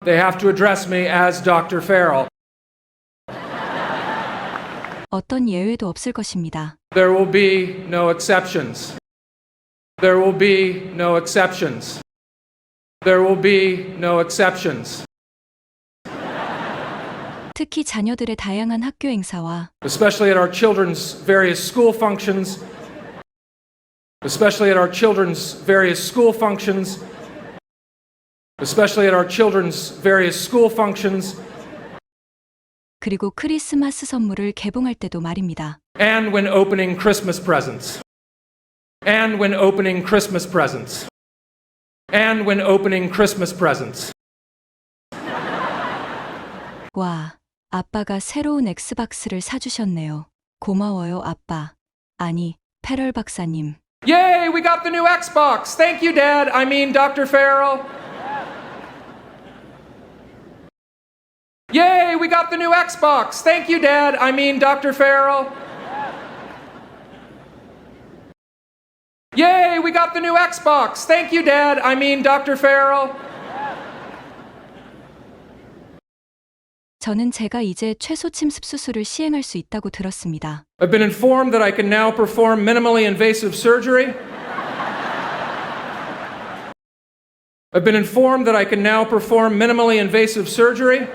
They have to address me as Dr. Farrell.
어떤 예외도 없을 것입니다.
There will be no exceptions. There will be no exceptions. There will be no exceptions.
특히 자녀들의 다양한 학교 행사와
Especially at our children's various school functions. Especially at our children's various school functions. Especially at our children's various school functions.
그리고 크리스마스 선물을 개봉할 때도 말입니다.
And when opening Christmas presents. And when opening Christmas presents. And when opening Christmas presents.
와, 아빠가 새로운 엑스박스를 사주셨네요. 고마워요, 아빠. 아니, 패럴 박사님.
Yay, we got the new Xbox. Thank you, Dad. I mean, Dr. Farrell. Yay, we got the new Xbox. Thank you, Dad. I mean, Dr. Farrell. Yay, we got the new Xbox. Thank you, Dad. I mean, Dr. Farrell.
저는 제가 이제 최소 침습 수술을 시행할 수 있다고 들었습니다.
I've been informed that I can now perform minimally invasive surgery. I've been informed that I can now perform minimally invasive surgery.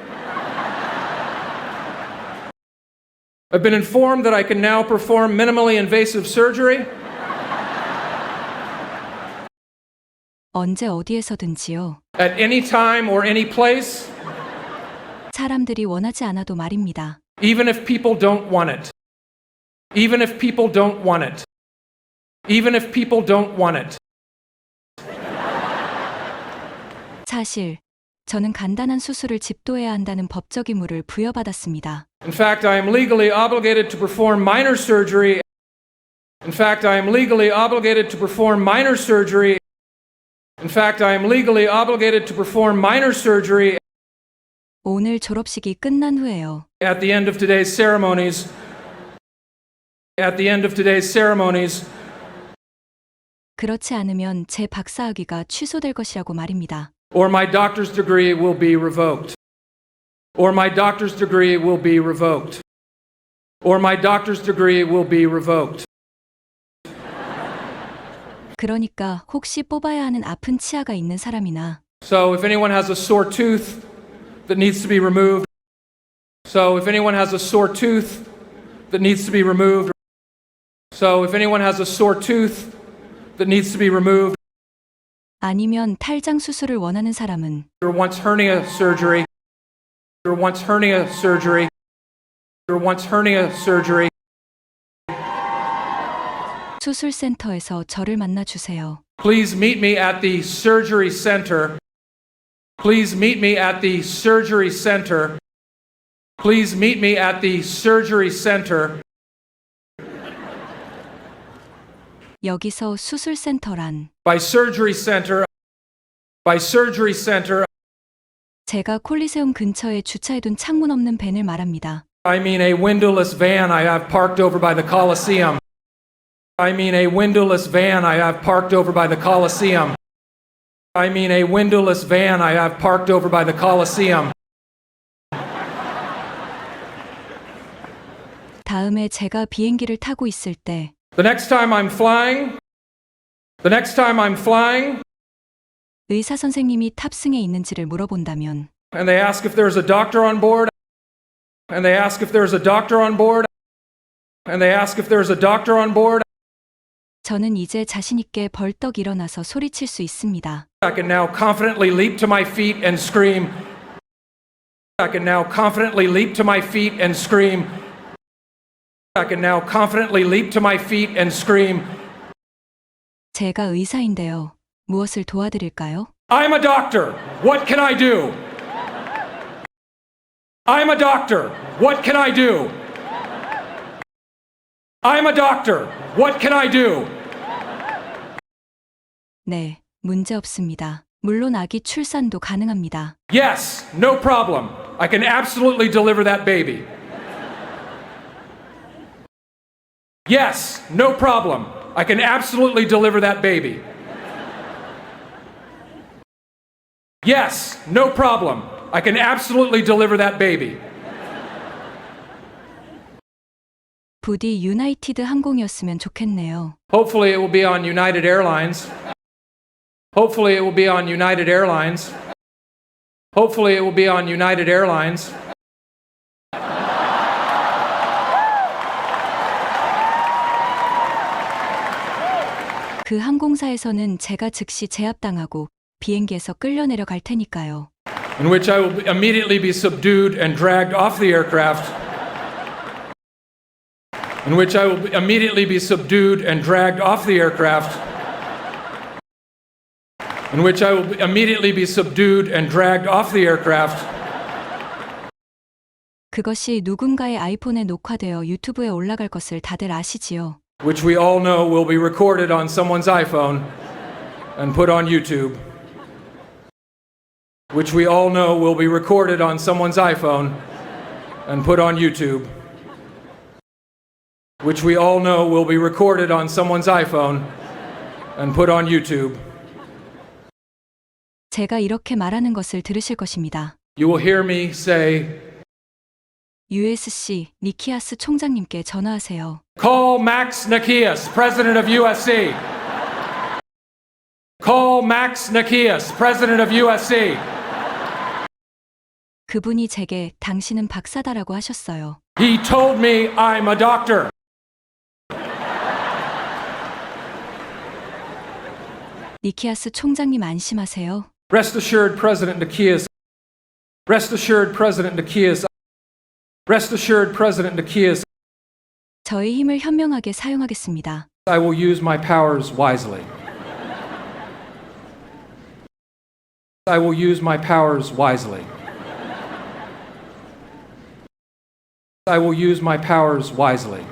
I've been informed that I can now perform minimally invasive surgery.
언제 어디에서든지요.
At any time or any place,
사람들이 원하지 않아도 말입니다.
even if people don't want it. Even if people don't want it. Even if people don't want it.
사실 저는 간단한 수술을 집도해야 한다는 법적 의무를 부여받았습니다.
In fact, I am legally obligated to perform minor surgery. In fact, I am legally obligated to perform minor surgery. In fact, I am legally obligated to perform minor surgery
오늘 졸업식이 끝난 후에요.
at the end of today's ceremonies. At the end of today's ceremonies.
그렇지 않으면 제 박사학위가 취소될 것이라고 말입니다.
Or my doctor's degree will be revoked. Or my doctor's degree will be revoked. Or my doctor's degree will be revoked.
그러니까 혹시 뽑아야 하는 아픈 치아가 있는 사람이나
So if anyone has a sore tooth that needs to be removed. So if anyone has a sore tooth that needs to be removed. So if anyone has a sore tooth that needs to be removed.
아니면 탈장 수술을 원하는 사람은
Or wants hernia surgery. Or wants hernia surgery. Or wants hernia surgery.
수술센터에서 저를 만나 주세요.
Please meet me at the surgery center. Please meet me at the surgery center. Please meet me at the surgery center.
여기서 수술센터란
By surgery center. By surgery center.
제가 콜리세움 근처에 주차해둔 창문 없는 밴을 말합니다.
I mean a windowless van I have parked over by the Coliseum. I mean a windowless van I have parked over by the Coliseum. I mean a windowless van I have parked over by the Coliseum.
다음에 제가 비행기를 타고 있을 때
The next time I'm flying, the next time I'm flying,
의사 선생님이 탑승해 있는지를 물어본다면
and they ask if there's a doctor on board, and they ask if there's a doctor on board, and they ask if there's a doctor on board,
저는 이제 자신 있게 벌떡 일어나서 소리칠 수 있습니다.
I can now confidently leap to my feet and scream. I can now confidently leap to my feet and scream. I can now confidently leap to my feet and scream.
제가 의사인데요. 무엇을 도와드릴까요?
I'm a doctor. What can I do? I'm a doctor. What can I do? I'm a doctor. What can I do?
네, 문제 없습니다. 물론 아기 출산도 가능합니다.
Yes, no problem. I can absolutely deliver that baby. Yes, no problem. I can absolutely deliver that baby. Yes, no problem. I can absolutely deliver that baby.
부디 유나이티드 항공이었으면 좋겠네요.
Hopefully it will be on United Airlines. Hopefully it will be on United Airlines. Hopefully it will be on United Airlines.
그 항공사에서는 제가 즉시 제압당하고 비행기에서 끌려내려 갈 테니까요.
In which I will immediately be subdued and dragged off the aircraft. In which I will immediately be subdued and dragged off the aircraft. In which I will immediately be subdued and dragged off the aircraft.
그것이 누군가의 아이폰에 녹화되어 유튜브에 올라갈 것을 다들 아시지요.
Which we all know will be recorded on someone's iPhone and put on YouTube. Which we all know will be recorded on someone's iPhone and put on YouTube. Which we all know will be recorded on someone's iPhone and put on YouTube.
제가 이렇게 말하는 것을 들으실 것입니다.
You will hear me say,
USC 니키아스 총장님께 전화하세요.
call Max Nikias, President of USC. Call Max Nikias, President of USC.
그분이 제게 당신은 박사다라고 하셨어요.
He told me I'm a doctor.
니키아스 총장님 안심하세요.
Rest assured, President Nikias. Rest assured, President Nikias. Rest assured, President Nikias.
저의 힘을 현명하게 사용하겠습니다.
I will use my powers wisely. I will use my powers wisely. I will use my powers wisely.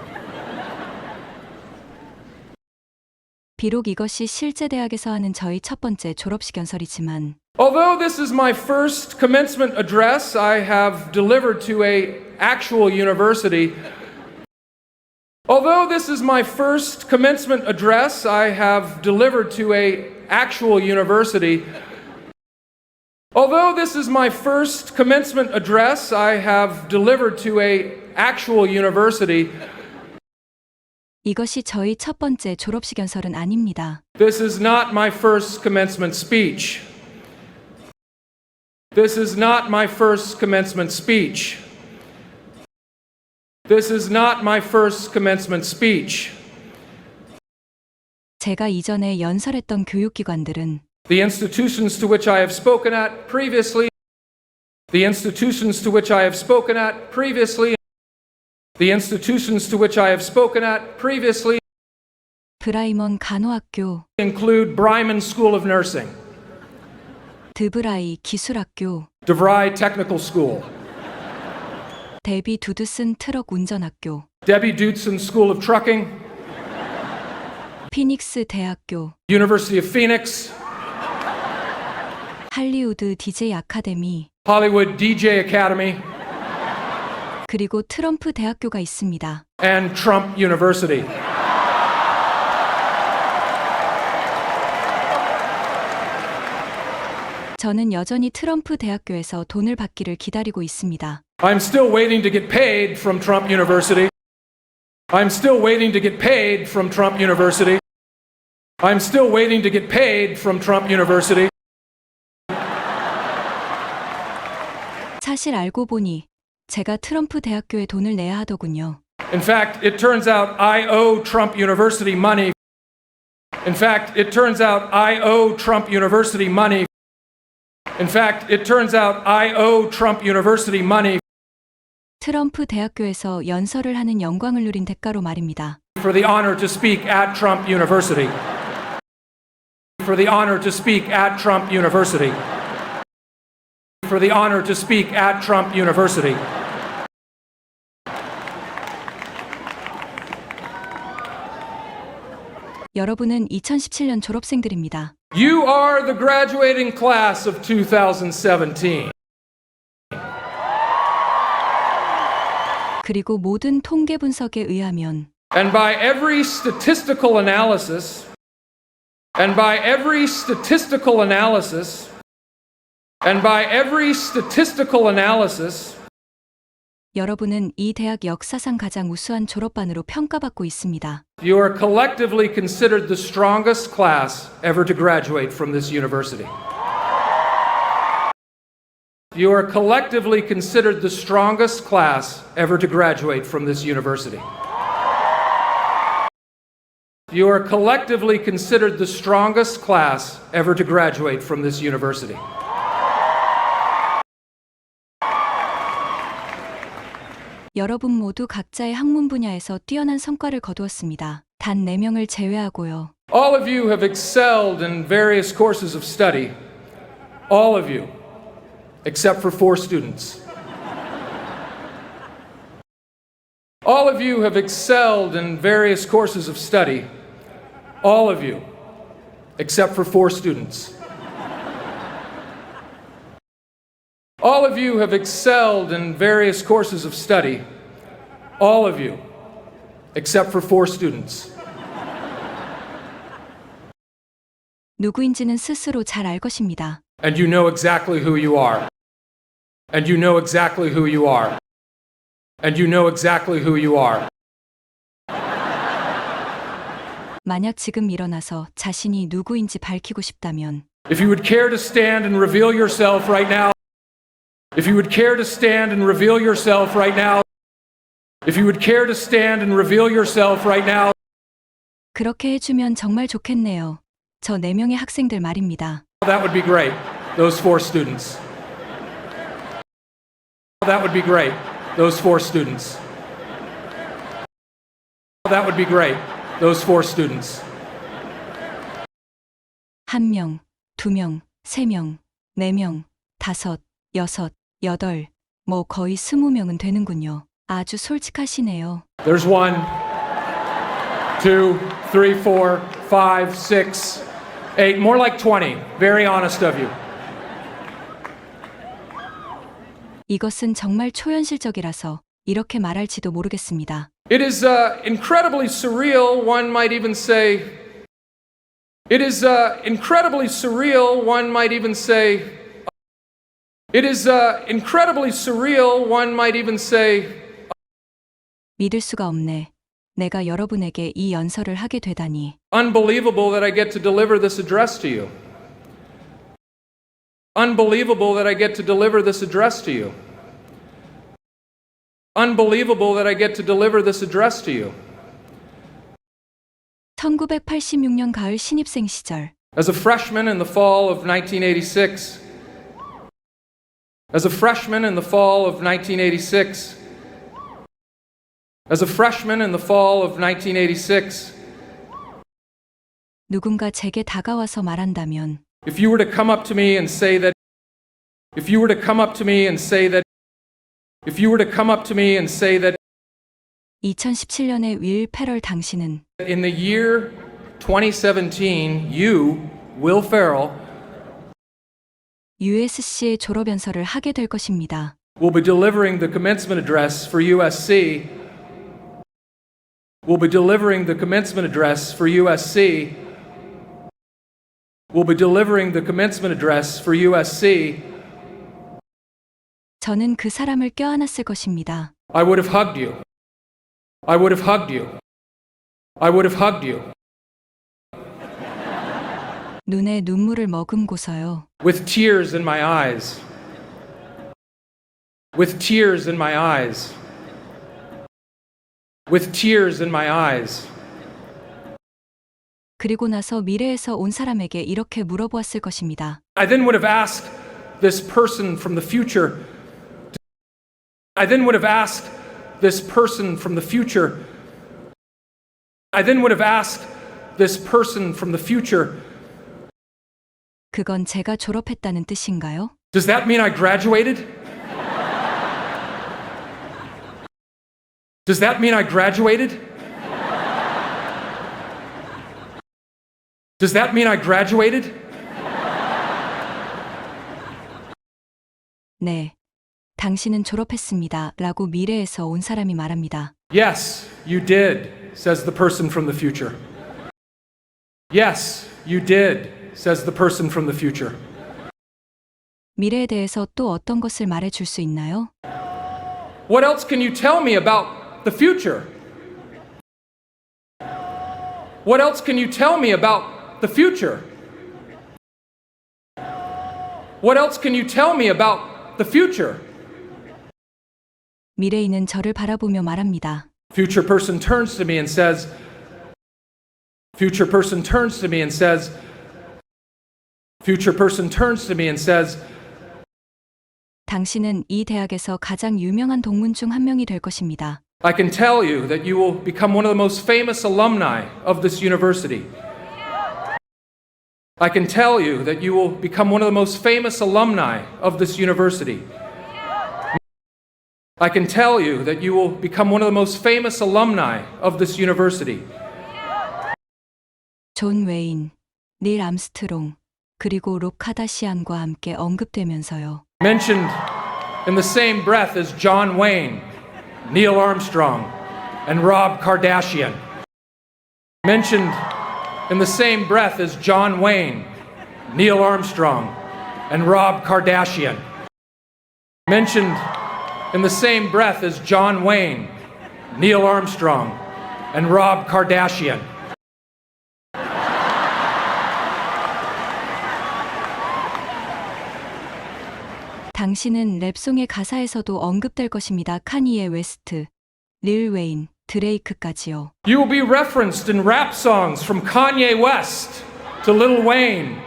비록 이것이 실제 대학에서 하는 저희 첫 번째 졸업식 연설이지만
Although this is my first commencement address I have delivered to a actual university, although this is my first commencement address I have delivered to a actual university, although this is my first commencement address I have delivered to a actual university,
이것이 저희 첫 번째 졸업식 연설은 아닙니다.
this is not my first commencement speech. This is not my first commencement speech. This is not my first commencement speech.
제가 이전에 연설했던 교육기관들은
The institutions to which I have spoken at previously, the institutions to which I have spoken at previously, the institutions to which I have spoken at previously
브라이먼 간호학교,
include Bryman School of Nursing,
드브라이 기술학교,
DeVry Technical School,
데비 두드슨 트럭 운전학교,
Debbie Dootson School of Trucking,
피닉스 대학교,
University of Phoenix,
할리우드 DJ 아카데미,
Hollywood DJ Academy,
그리고 트럼프 대학교가 있습니다.
and Trump University.
저는 여전히 트럼프 대학교에서 돈을 받기를 기다리고 있습니다.
I'm still waiting to get paid from Trump University. I'm still waiting to get paid from Trump University. I'm still waiting to get paid from Trump University.
사실 알고 보니 제가 트럼프 대학교에 돈을 내야 하더군요.
In fact, it turns out I owe Trump University money. In fact, it turns out I owe Trump University money. In fact, it turns out I owe Trump University money
트럼프 대학교에서 연설을 하는 영광을 누린 대가로 말입니다.
for the honor to speak at Trump University. For the honor to speak at Trump University. For the honor to speak at Trump University.
여러분은 2017년 졸업생들입니다.
You are the graduating class of 2017.
그리고 모든 통계 분석에 의하면
And by every statistical analysis, and by every statistical analysis, and by every statistical analysis,
여러분은 이 대학 역사상 가장 우수한 졸업반으로 평가받고 있습니다.
you are collectively considered the strongest class ever to graduate from this university. You are collectively considered the strongest class ever to graduate from this university. You are collectively considered the strongest class ever to graduate from this university.
여러분 모두 각자의 학문 분야에서 뛰어난 성과를 거두었습니다. 단 4명을 제외하고요.
All of you have excelled in various courses of study. All of you, except for 4 students. All of you have excelled in various courses of study. All of you, except for 4 students. All of you have excelled in various courses of study. All of you, except for 4 students.
누구인지는 스스로 잘 알 것입니다.
And you know exactly who you are. And you know exactly who you are. And you know exactly who you are.
만약 지금 일어나서 자신이 누구인지 밝히고 싶다면
If you would care to stand and reveal yourself right now, if you would care to stand and reveal yourself right now, if you would care to stand and reveal yourself right now,
그렇게 해주면 정말 좋겠네요. 저 4명의 학생들 말입니다.
that would be great. Those 4 students. That would be great. Those 4 students. That would be great. Those 4 students.
1명, 2명, 3명, 4명, 5, 6, 8, 뭐 거의 20명은 되는군요. 아주 솔직하시네요.
There's 1, 2, 3, 4, 5, 6, 8, more like 20. Very honest of you.
이것은 정말 초현실적이라서 이렇게 말할지도 모르겠습니다.
It is incredibly surreal, one might even say. It is incredibly surreal, one might even say. It is incredibly surreal, one might even say.
믿을 수가 없네. 내가 여러분에게 이 연설을 하게 되다니.
Unbelievable that I get to deliver this address to you. Unbelievable that I get to deliver this address to you. Unbelievable that I get to deliver this address to you.
1986년 가을 신입생 시절
As a freshman in the fall of 1986. As a freshman in the fall of 1986. As a freshman in the fall of 1986.
누군가 제게 다가와서 말한다면
If you were to come up to me and say that, if you were to come up to me and say that, if you were to come up to me and say that
2017년의 윌 페럴 당신은
in the year 2017, you, Will Ferrell,
USC의 졸업 연설을 하게 될 것입니다.
will be delivering the commencement address for USC. Will be delivering the commencement address for USC. Will be delivering the commencement address for USC.
저는 그 사람을 껴안았을 것입니다.
I would have hugged you. I would have hugged you. I would have hugged you.
눈에 눈물을 머금고서요.
With tears in my eyes. With tears in my eyes. With tears in my eyes.
그리고 나서 미래에서 온 사람에게 이렇게 물어보았을 것입니다.
I then would have asked this person from the future. I then would have asked this person from the future. I then would have asked this person from the future.
그건 제가 졸업했다는 뜻인가요?
Does that mean I graduated? Does that mean I graduated? Does that mean I graduated?
네. 당신은 졸업했습니다. 라고 미래에서 온 사람이 말합니다.
Yes, you did, says the person from the future. Yes, you did, says the person from the future.
미래에 대해서 또 어떤 것을 말해 줄 수 있나요?
What else can you tell me about the future? What else can you tell me about the future? What else can you tell me about the future?
미래인은 저를 바라보며 말합니다.
Future person turns to me and says, future person turns to me and says, future person turns to me and says,
당신은 이 대학에서 가장 유명한 동문 중 한 명이 될 것입니다.
I can tell you that you will become one of the most famous alumni of this university. I can tell you that you will become one of the most famous alumni of this university. I can tell you that you will become one of the most famous alumni of this university.
존 웨인, 닐 암스트롱, 그리고 록 카다시안과 함께 언급되면서요.
Mentioned in the same breath as John Wayne, Neil Armstrong, and Rob Kardashian. Mentioned in the same breath as John Wayne, Neil Armstrong, and Rob Kardashian. Mentioned in the same breath as John Wayne, Neil Armstrong, and Rob Kardashian.
당신은 랩송의 가사에서도 언급될 것입니다. 카니에 웨스트, 릴 웨인, 드레이크까지요.
You will be referenced in rap songs from Kanye West to Lil Wayne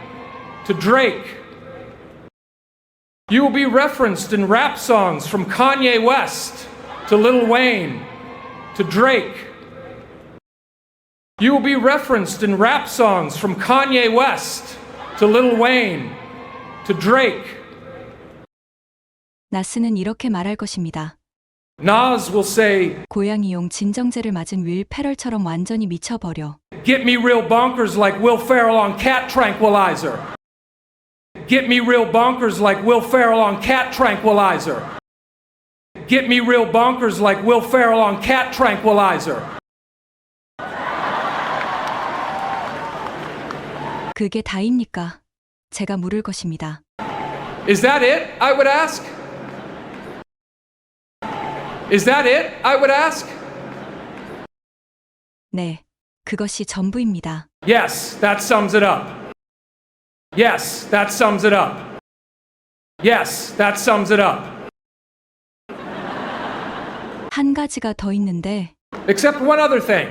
to Drake. You will be referenced in rap songs from Kanye West to Lil Wayne to Drake. You will be referenced in rap songs from Kanye West to Lil Wayne to Drake.
나스는 이렇게 말할 것입니다.
Nas will say,
고양이용 진정제를 맞은 윌 페럴처럼 완전히 미쳐버려.
get me real bonkers like Will Ferrell on cat tranquilizer. Get me real bonkers like Will Ferrell on cat tranquilizer. Get me real bonkers like Will Ferrell on cat tranquilizer.
그게 다입니까? 제가 물을 것입니다.
Is that it? I would ask. Is that it? I would ask.
네, 그것이 전부입니다.
Yes, that sums it up. Yes, that sums it up. Yes, that sums it up.
한 가지가 더 있는데
Except one other thing.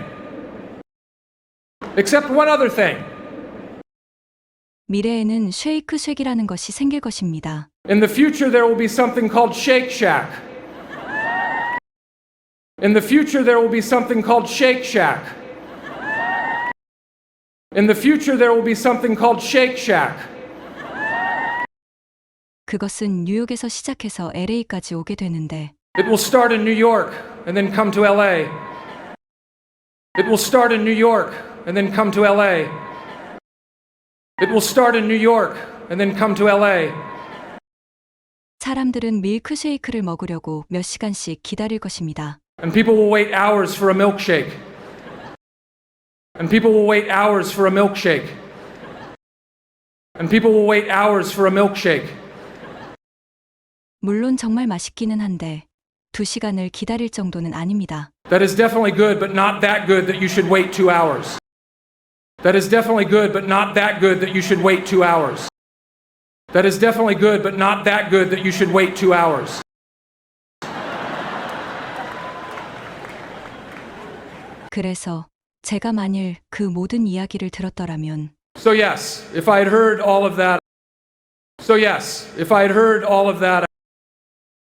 Except one other thing.
미래에는 쉐이크 쉑이라는 것이 생길 것입니다.
In the future, there will be something called Shake Shack. In the future, there will be something called Shake Shack. In the future, there will be something called Shake Shack.
그것은 뉴욕에서 시작해서 LA까지 오게 되는데
It will start in New York and then come to LA. It will start in New York and then come to LA. It will start in New York and then come to LA.
사람들은 밀크쉐이크를 먹으려고 몇 시간씩 기다릴 것입니다.
And people will wait hours for a milkshake. And people will wait hours for a milkshake. And people will wait hours for a milkshake.
물론 정말 맛있기는 한데 2시간을 기다릴 정도는 아닙니다.
That is definitely good, but not that good that you should wait 2 hours. That is definitely good, but not that good that you should wait 2 hours. That is definitely good, but not that good that you should wait 2 hours.
그래서 제가 만일 그 모든 이야기를 들었더라면
So yes, if I had heard all of that. So yes, if I had heard all of that.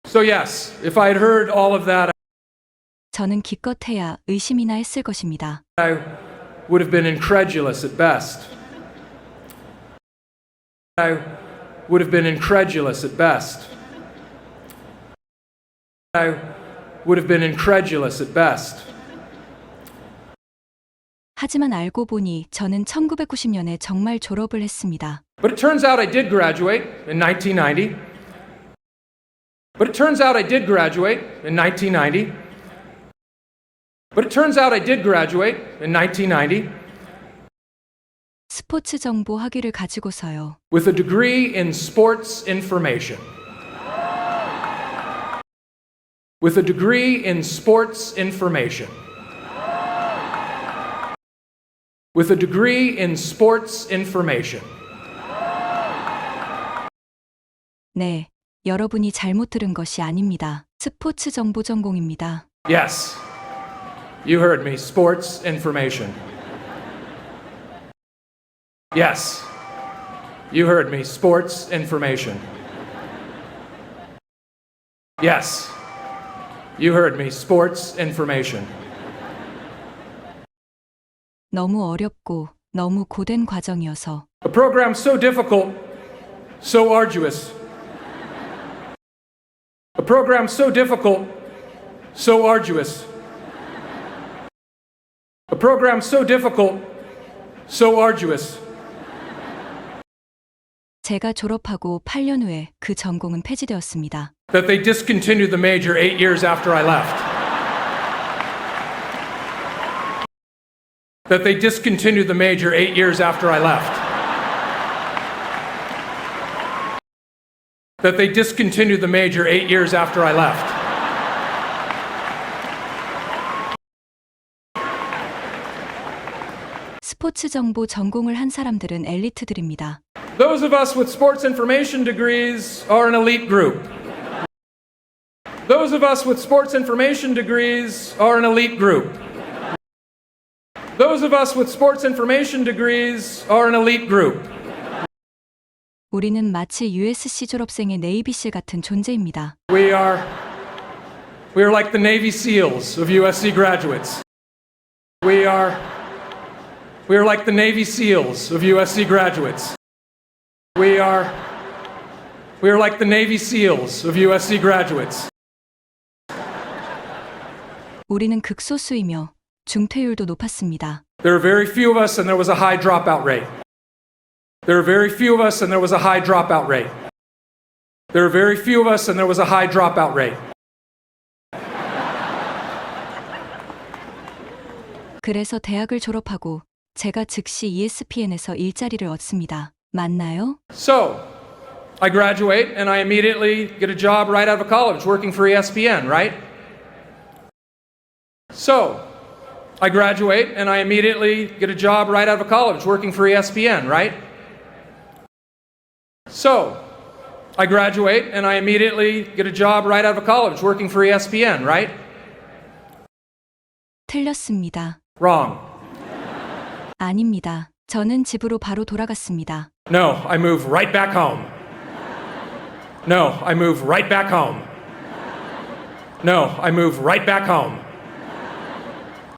So yes, if I had heard all of that,
저는 기껏해야 의심이나 했을 것입니다.
I would have been incredulous at best. I would have been incredulous at best. I would have been incredulous at best.
하지만 알고 보니 저는 1990년에 정말 졸업을 했습니다.
But it turns out I did graduate in 1990. But it turns out I did graduate in 1990. But it turns out I did graduate in 1990
스포츠 정보 학위를 가지고서요.
with a degree in sports information. With a degree in sports information. With a degree in sports information.
네, 여러분이 잘못 들은 것이 아닙니다. 스포츠 정보 전공입니다.
Yes, you heard me. Sports information. Yes, you heard me. Sports information. Yes, you heard me. Sports information.
너무 어렵고 너무 고된 과정이어서
A program so difficult, so arduous. A program so difficult, so arduous. A program so difficult, so arduous.
제가 졸업하고 8년 후에 그 전공은 폐지되었습니다.
That they discontinued the major 8 years after I left. That they discontinued the major 8 years after I left. That they discontinued the major 8 years after I left.
스포츠 정보 전공을 한 사람들은 엘리트들입니다.
Those of us with sports information degrees are an elite group. Those of us with sports information degrees are an elite group. Those of us with sports information degrees are an elite group.
우리는 마치 USC 졸업생의 네이비실 같은 존재입니다.
We are like the Navy SEALs of USC graduates. We are like the Navy SEALs of USC graduates. We are like the Navy SEALs of USC graduates.
우리는 극소수이며 중퇴율도 높았습니다.
There are very few of us and there was a high dropout rate. There are very few of us and there was a high dropout rate. There are very few of us and there was a high dropout rate.
그래서 대학을 졸업하고 제가 즉시 ESPN에서 일자리를 얻습니다. 맞나요?
So, I graduate and I immediately get a job right out of college working for ESPN, right? So, I graduate and I immediately get a job right out of college working for ESPN, right? So, I graduate and I immediately get a job right out of college working for ESPN, right?
틀렸습니다.
Wrong.
아닙니다. 저는 집으로 바로 돌아갔습니다.
No, I move right back home. No, I move right back home. No, I move right back home.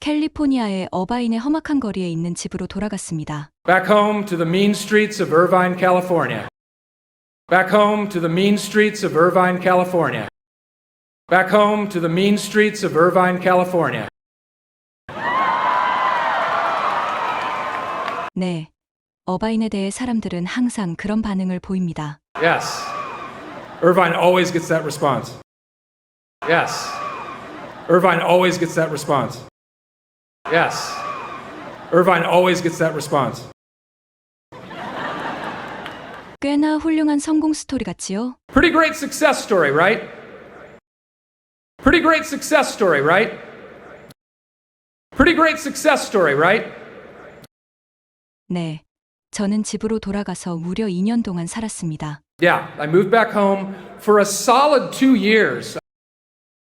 캘리포니아의 어바인의 험악한 거리에 있는 집으로 돌아갔습니다.
Back home to the mean streets of Irvine, California. Back home to the mean streets of Irvine, California. Back home to the mean streets of Irvine, California.
네. 어바인에 대해 사람들은 항상 그런 반응을 보입니다.
Yes. Irvine always gets that response. Yes. Irvine always gets that response. Yes. Irvine always gets that response.
꽤나 훌륭한 성공 스토리 같지요?
Pretty great success story, right? Pretty great success story, right? Pretty great success story, right?
네. 저는 집으로 돌아가서 무려 2년 동안 살았습니다.
Yeah, I moved back home for a solid 2 years.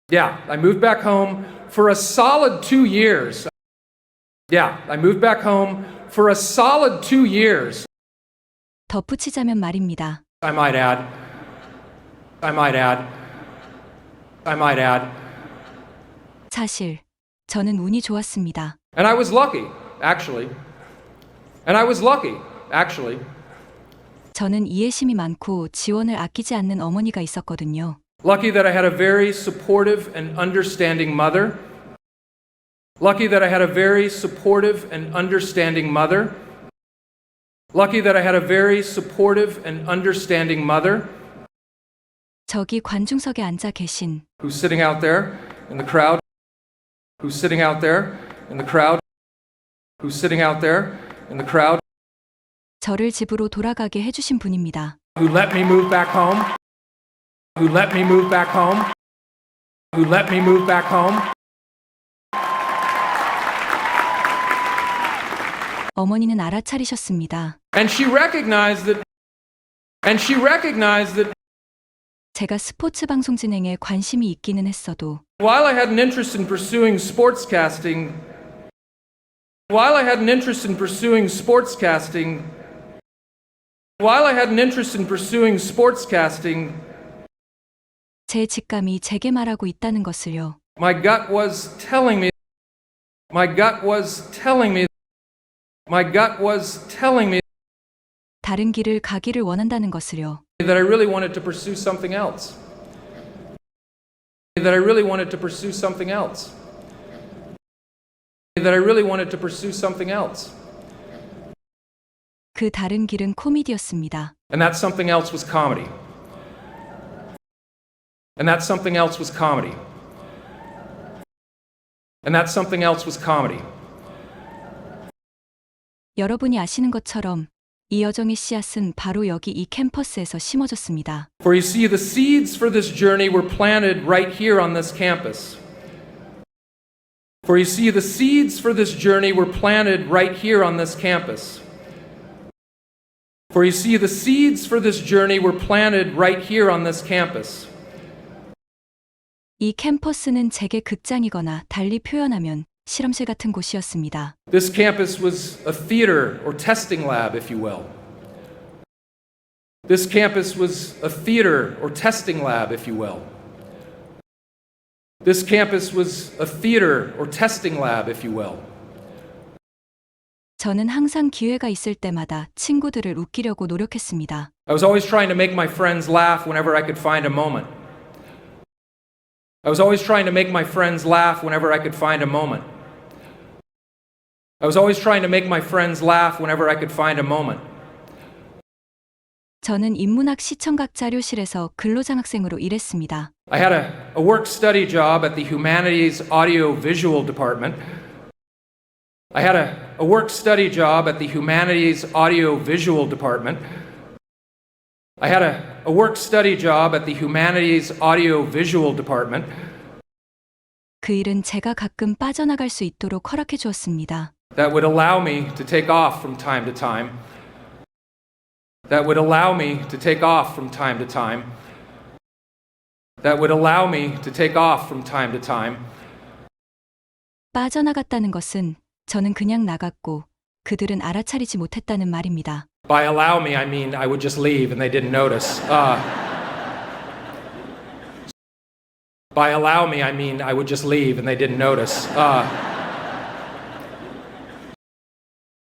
Yeah, I moved back home for a solid 2 years. Yeah, I moved back home for a solid 2 years.
덧붙이자면 말입니다.
I might add. I might add. I might add.
사실 저는 운이 좋았습니다.
And I was lucky, actually. And I was lucky, actually.
저는 이해심이 많고 지원을 아끼지 않는 어머니가 있었거든요.
Lucky that I had a very supportive and understanding mother. Lucky that I had a very supportive and understanding mother. Lucky that I had a very supportive and understanding mother.
저기 관중석에 앉아 계신
Who's sitting out there in the crowd? Who's sitting out there in the crowd? Who's sitting out there in the crowd?
저를 집으로 돌아가게 해주신 분입니다.
Who let me move back home? Who let me move back home? Who let me move back home?
어머니는 알아차리셨습니다.
And she recognized that
제가 스포츠 방송 진행에 관심이 있기는 했어도
while I had an interest in pursuing sportscasting, while I had an interest in pursuing sportscasting, while I had an interest in pursuing sportscasting,
제 직감이 제게 말하고 있다는 것을요.
my gut was telling me, my gut was telling me, my gut was telling me
다른 길을 가기를 원한다는 것을요.
that I really wanted to pursue something else. That I really wanted to pursue something else. That I really wanted to pursue something else.
그 다른 길은 코미디였습니다.
And that something else was comedy. And that something else was comedy. And that something else was comedy.
여러분이 아시는 것처럼 이 여정의 씨앗은 바로 여기 이 캠퍼스에서 심어졌습니다.
For you see, the seeds for this journey were planted right here on this campus. For you see, the seeds for this journey were planted right here on this campus. For you see, the seeds for this journey were planted right here on this campus.
이 캠퍼스는 제게 극장이거나 달리 표현하면 실험실 같은 곳이었습니다.
This campus was a theater or testing lab, if you will. This campus was a theater or testing lab, if you will. This campus was a theater or testing lab, if you will.
저는 항상 기회가 있을 때마다 친구들을 웃기려고 노력했습니다.
I was always trying to make my friends laugh whenever I could find a moment. I was always trying to make my friends laugh whenever I could find a moment. I was always trying to make my friends laugh whenever I could find a moment.
저는 인문학 시청각 자료실에서 근로장학생으로 일했습니다.
I had a work-study job at the Humanities Audio-Visual Department. I had a work-study job at the Humanities Audio-Visual Department. I had a work-study job at the Humanities Audio-Visual Department.
그 일은 제가 가끔 빠져나갈 수 있도록 허락해 주었습니다.
That would allow me to take off from time to time. That would allow me to take off from time to time. That would allow me to take off from time to time.
빠져나갔다는 것은 저는 그냥 나갔고 그들은 알아차리지 못했다는 말입니다.
By allow me, I mean I would just leave and they didn't notice. By allow me, I mean I would just leave and they didn't notice.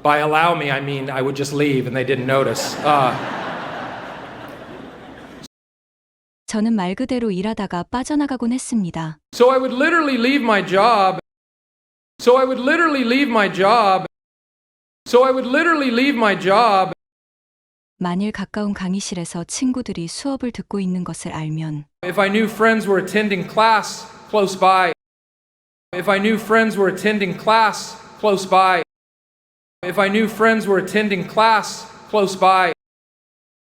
By allow me, I mean I would just leave and they didn't notice.
저는 말 그대로 일하다가 빠져나가곤 했습니다.
So I would literally leave my job. So I would literally leave my job. So I would literally leave my job.
만일 가까운 강의실에서 친구들이 수업을 듣고 있는 것을 알면
If I knew friends were attending class close by. If I knew friends were attending class close by. If I knew friends were attending class close by.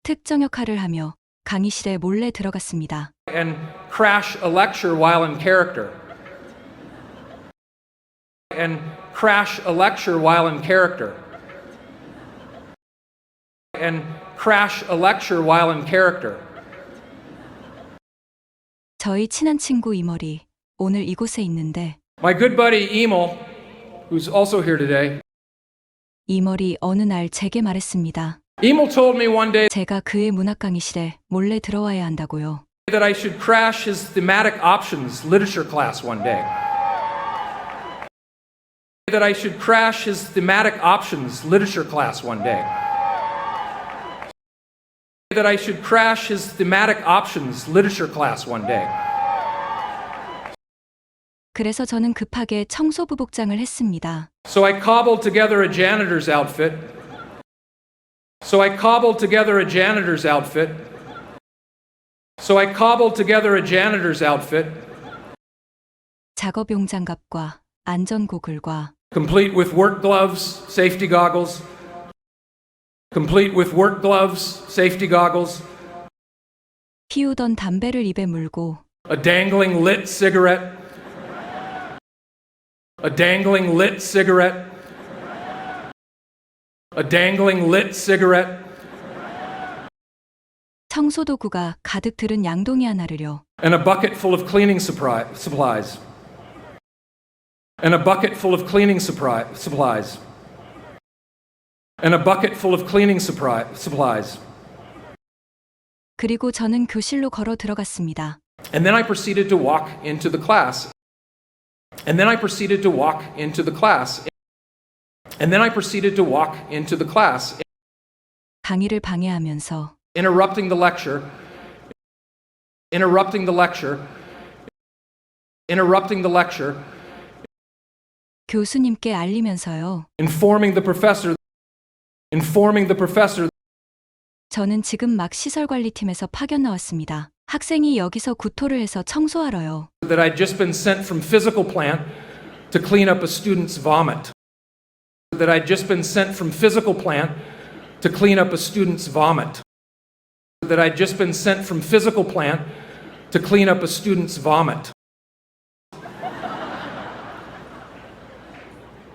특정 역할을 하며 강의실에 몰래 들어갔습니다.
And crash a lecture while in character. And crash a lecture while in character. And crash a lecture while in character.
저희 친한 친구 이머리 오늘 이곳에 있는데
My good buddy Emil, who's also here today,
이머리 어느 날 제게 말했습니다.
Emil told me one day
제가 그의 문학 강의실에 몰래 들어와야 한다고요.
that I should crash his thematic options literature class one day. That I should crash his thematic options literature class one day. That I should crash his thematic options literature class one day.
그래서 저는 급하게 청소부 복장을 했습니다.
So I cobbled together a janitor's outfit. So I cobbled together a janitor's outfit. So I cobbled together a janitor's outfit.
작업용 장갑과 안전 고글과
Complete with work gloves, safety goggles. Complete with work gloves, safety goggles.
피우던 담배를 입에 물고
A dangling lit cigarette. A dangling lit cigarette. A dangling lit cigarette.
청소도구가 가득 들은 양동이 하나를요.
And a bucket full of cleaning supplies. And a bucket full of cleaning supplies. And a bucket full of cleaning supplies.
그리고 저는 교실로 걸어 들어갔습니다.
And then I proceeded to walk into the class. And then I proceeded to walk into the class. And then I proceeded to walk into the class.
강의를 방해하면서
Interrupting the lecture. Interrupting the lecture. Interrupting the lecture.
교수님께 알리면서요.
Informing the professor. Informing the professor.
저는 지금 막 시설관리팀에서 파견 나왔습니다. 학생이 여기서 구토를 해서 청소하러요.
That I'd just been sent from physical plant to clean up a student's vomit. That I'd just been sent from physical plant to clean up a student's vomit. That I'd just been sent from physical plant to clean up a student's vomit.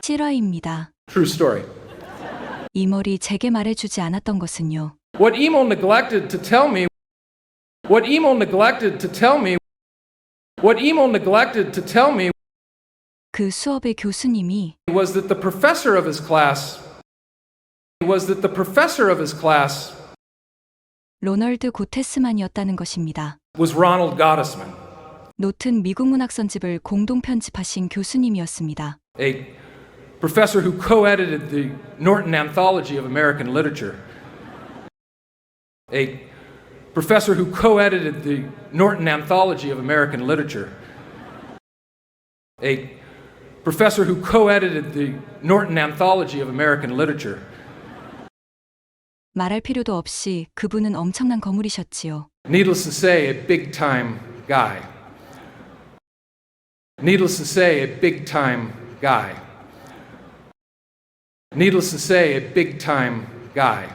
실화입니다.
True story.
이머리 제게 말해주지 않았던 것은요.
What Emil neglected to tell me, what Emil neglected to tell me, what Emil neglected to tell me
그 수업의 교수님이
was that the professor of his class
로널드 고테스만이었다는 것입니다.
was Ronald Gottesman,
노튼 미국 문학 선집을 공동 편집하신 교수님이었습니다.
a professor who co-edited the Norton Anthology of American Literature. A professor who co-edited the Norton Anthology of American Literature. A professor who co-edited the Norton Anthology of American Literature.
말할 필요도 없이 그분은 엄청난 거물이셨지요.
Needless to say, a big-time guy. Needless to say, a big-time guy. Needless to say, a big-time guy.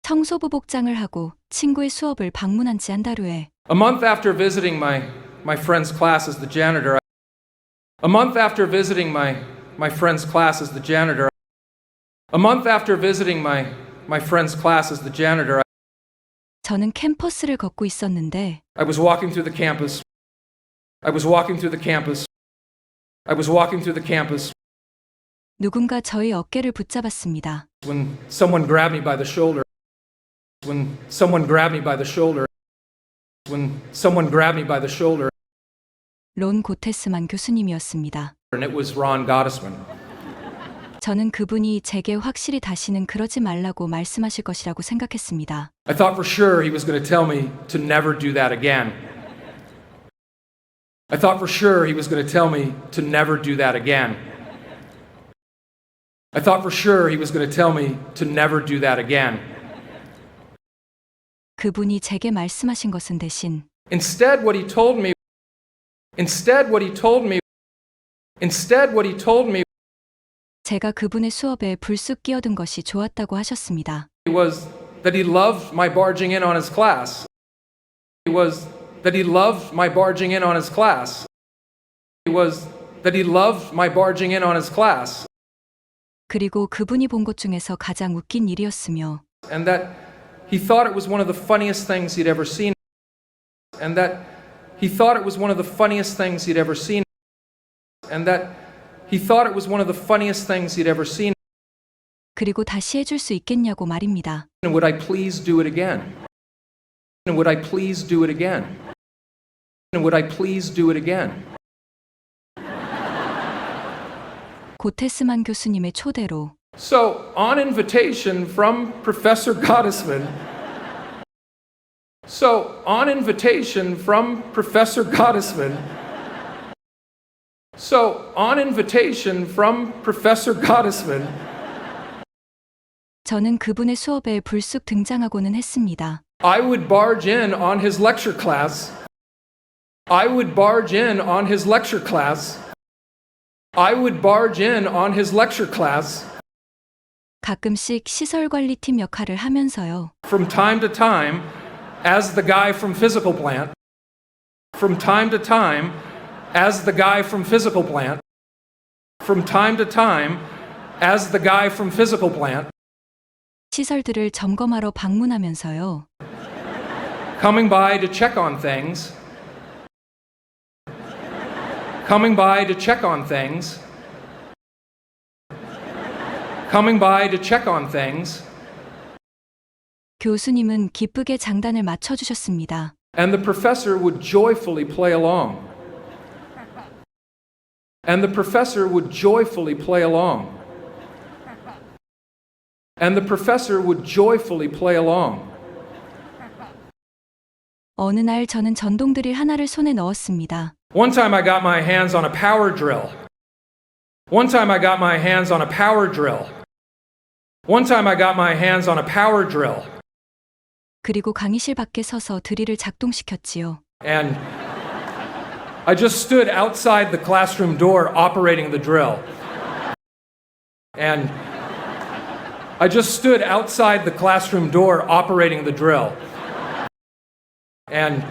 청소부 복장을 하고 친구의 수업을 방문한 지 한 달 후에
A month after visiting my friend's class as the janitor, a month after visiting my friend's class as the janitor, a month after visiting my friend's class as the janitor,
저는 캠퍼스를 걷고 있었는데
I was walking through the campus. I was walking through the campus. I was walking through the campus
누군가 저희 어깨를 붙잡았습니다.
when someone grabbed me by the shoulder. When someone grabbed me by the shoulder. When someone grabbed me by the shoulder.
론 고테스만 교수님이었습니다.
And it was Ron Gottesman.
저는 그분이 제게 확실히 다시는 그러지 말라고 말씀하실 것이라고 생각했습니다.
I thought for sure he was going to tell me to never do that again. I thought for sure he was going to tell me to never do that again. I thought for sure he was going to tell me to never do that again.
그분이 제게 말씀하신 것은 대신
Instead, what he told me
제가 그분의 수업에 불쑥 끼어든 것이 좋았다고 하셨습니다.
was that he loved my barging in on his class. Was that he loved my barging in on his class. Was that he loved my barging in on his class.
그리고 그분이 본 것 중에서 가장 웃긴 일이었으며
And that he thought it was one of the funniest things he'd ever seen. And that he thought it was one of the funniest things he'd ever seen. And that he thought it was one of the funniest things he'd ever seen.
그리고 다시 해줄 수 있겠냐고 말입니다.
And would I please do it again? And would I please do it again? And would I please do it again?
고테스만 교수님의 초대로
So, on invitation from Professor Gottesman,
저는 그분의 수업에 불쑥 등장하고는 했습니다.
I would barge in on his lecture class. I would barge in on his lecture class. I would barge in on his lecture class.
가끔씩 시설관리팀 역할을 하면서요.
From time to time, as the guy from physical plant. From time to time, as the guy from physical plant. From time to time, as the guy from physical plant.
시설들을 점검하러 방문하면서요.
Coming by to check on things. Coming by to check on things. Coming by to check on things.
교수님은 기쁘게 장단을 맞춰주셨습니다.
And the professor would joyfully play along. And the professor would joyfully play along. And the professor would joyfully play along.
어느 날 저는 전동드릴 하나를 손에 넣었습니다.
One time I got my hands on a power drill. One time I got my hands on a power drill. One time I got my hands on a power drill.
그리고 강의실 밖에 서서 드릴을 작동시켰지요.
And I just stood outside the classroom door operating the drill. And I just stood outside the classroom door operating the drill. And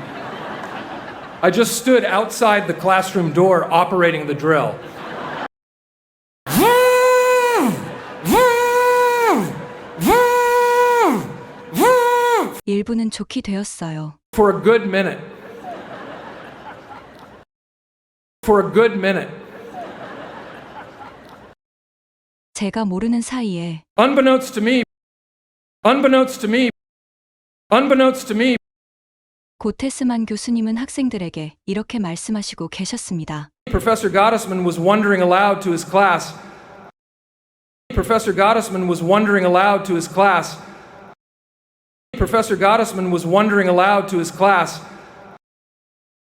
I just stood outside the classroom door operating the drill.
1분은 좋게 되었어요.
For a good minute. For a good minute.
제가 모르는 사이에
Unbeknownst to me. Unbeknownst to me. Unbeknownst to me.
고테스만 교수님은 학생들에게 이렇게 말씀하시고 계셨습니다.
Professor Gottesman was wondering aloud to his class. Professor Gottesman was wondering aloud to his class. Professor Gottesman was wondering aloud to his class.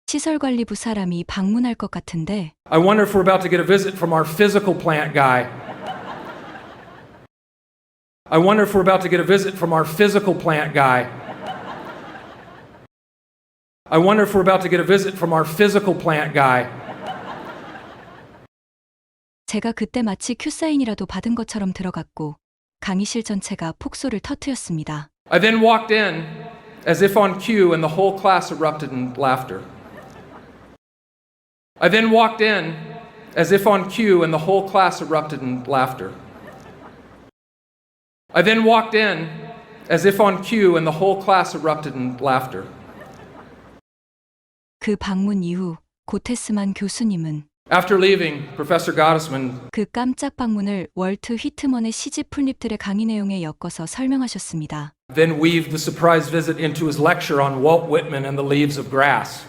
시설관리부 사람이 방문할 것 같은데
I wonder if we're about to get a visit from our physical plant guy. I wonder if we're about to get a visit from our physical plant guy. I wonder if we're about to get a visit from our physical plant guy.
제가 그때 마치 큐사인이라도 받은 것처럼 들어갔고 강의실 전체가 폭소를 터뜨렸습니다.
I then walked in as if on cue and the whole class erupted in laughter. I then walked in as if on cue and the whole class erupted in laughter. I then walked in as if on cue and the whole class erupted in laughter.
그 방문 이후 고테스만 교수님은
After leaving, Professor Gottesman
그 깜짝 방문을 월트 휘트먼의 시집 풀립들의 강의 내용에 엮어서 설명하셨습니다.
then weaved the surprise visit into his lecture on Walt Whitman and the leaves of grass.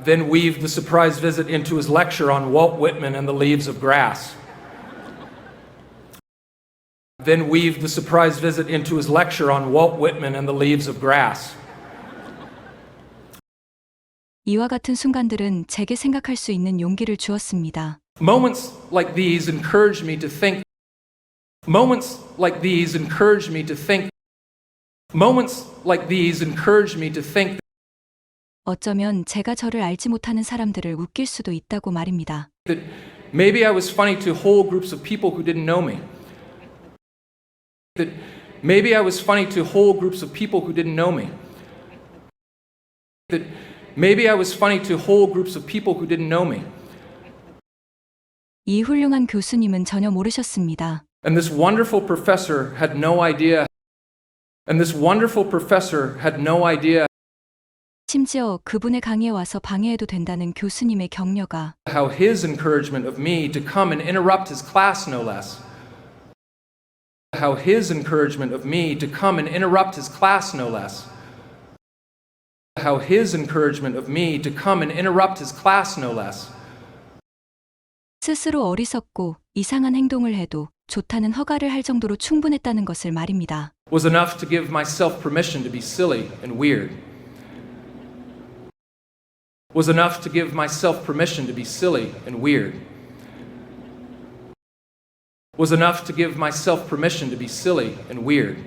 Then weaved the surprise visit into his lecture on Walt Whitman and the leaves of grass. Then weaved the surprise visit into his lecture on Walt Whitman and the leaves of grass.
이와 같은 순간들은 제게 생각할 수 있는 용기를 주었습니다.
Moments like these encourage me to think. Moments like these encourage me to think. Moments like these encourage me to think.
어쩌면 제가 저를 알지 못하는 사람들을 웃길 수도 있다고 말입니다.
That maybe I was funny to whole groups of people who didn't know me. That maybe I was funny to whole groups of people who didn't know me. That maybe I was funny to whole groups of people who didn't know me.
이 훌륭한 교수님은 전혀 모르셨습니다.
And this wonderful professor had no idea. And this wonderful professor had no idea
심지어 그분의 강의에 와서 방해해도 된다는 교수님의 격려가
how his encouragement of me to come and interrupt his class, no less. How his encouragement of me to come and interrupt his class, no less. How his encouragement of me to come and interrupt his class, no less.
스스로 어리석고 이상한 행동을 해도 좋다는 허가를 할 정도로 충분했다는 것을 말입니다.
Was enough to give myself permission to be silly and weird. Was enough to give myself permission to be silly and weird. Was enough to give myself permission to be silly and weird.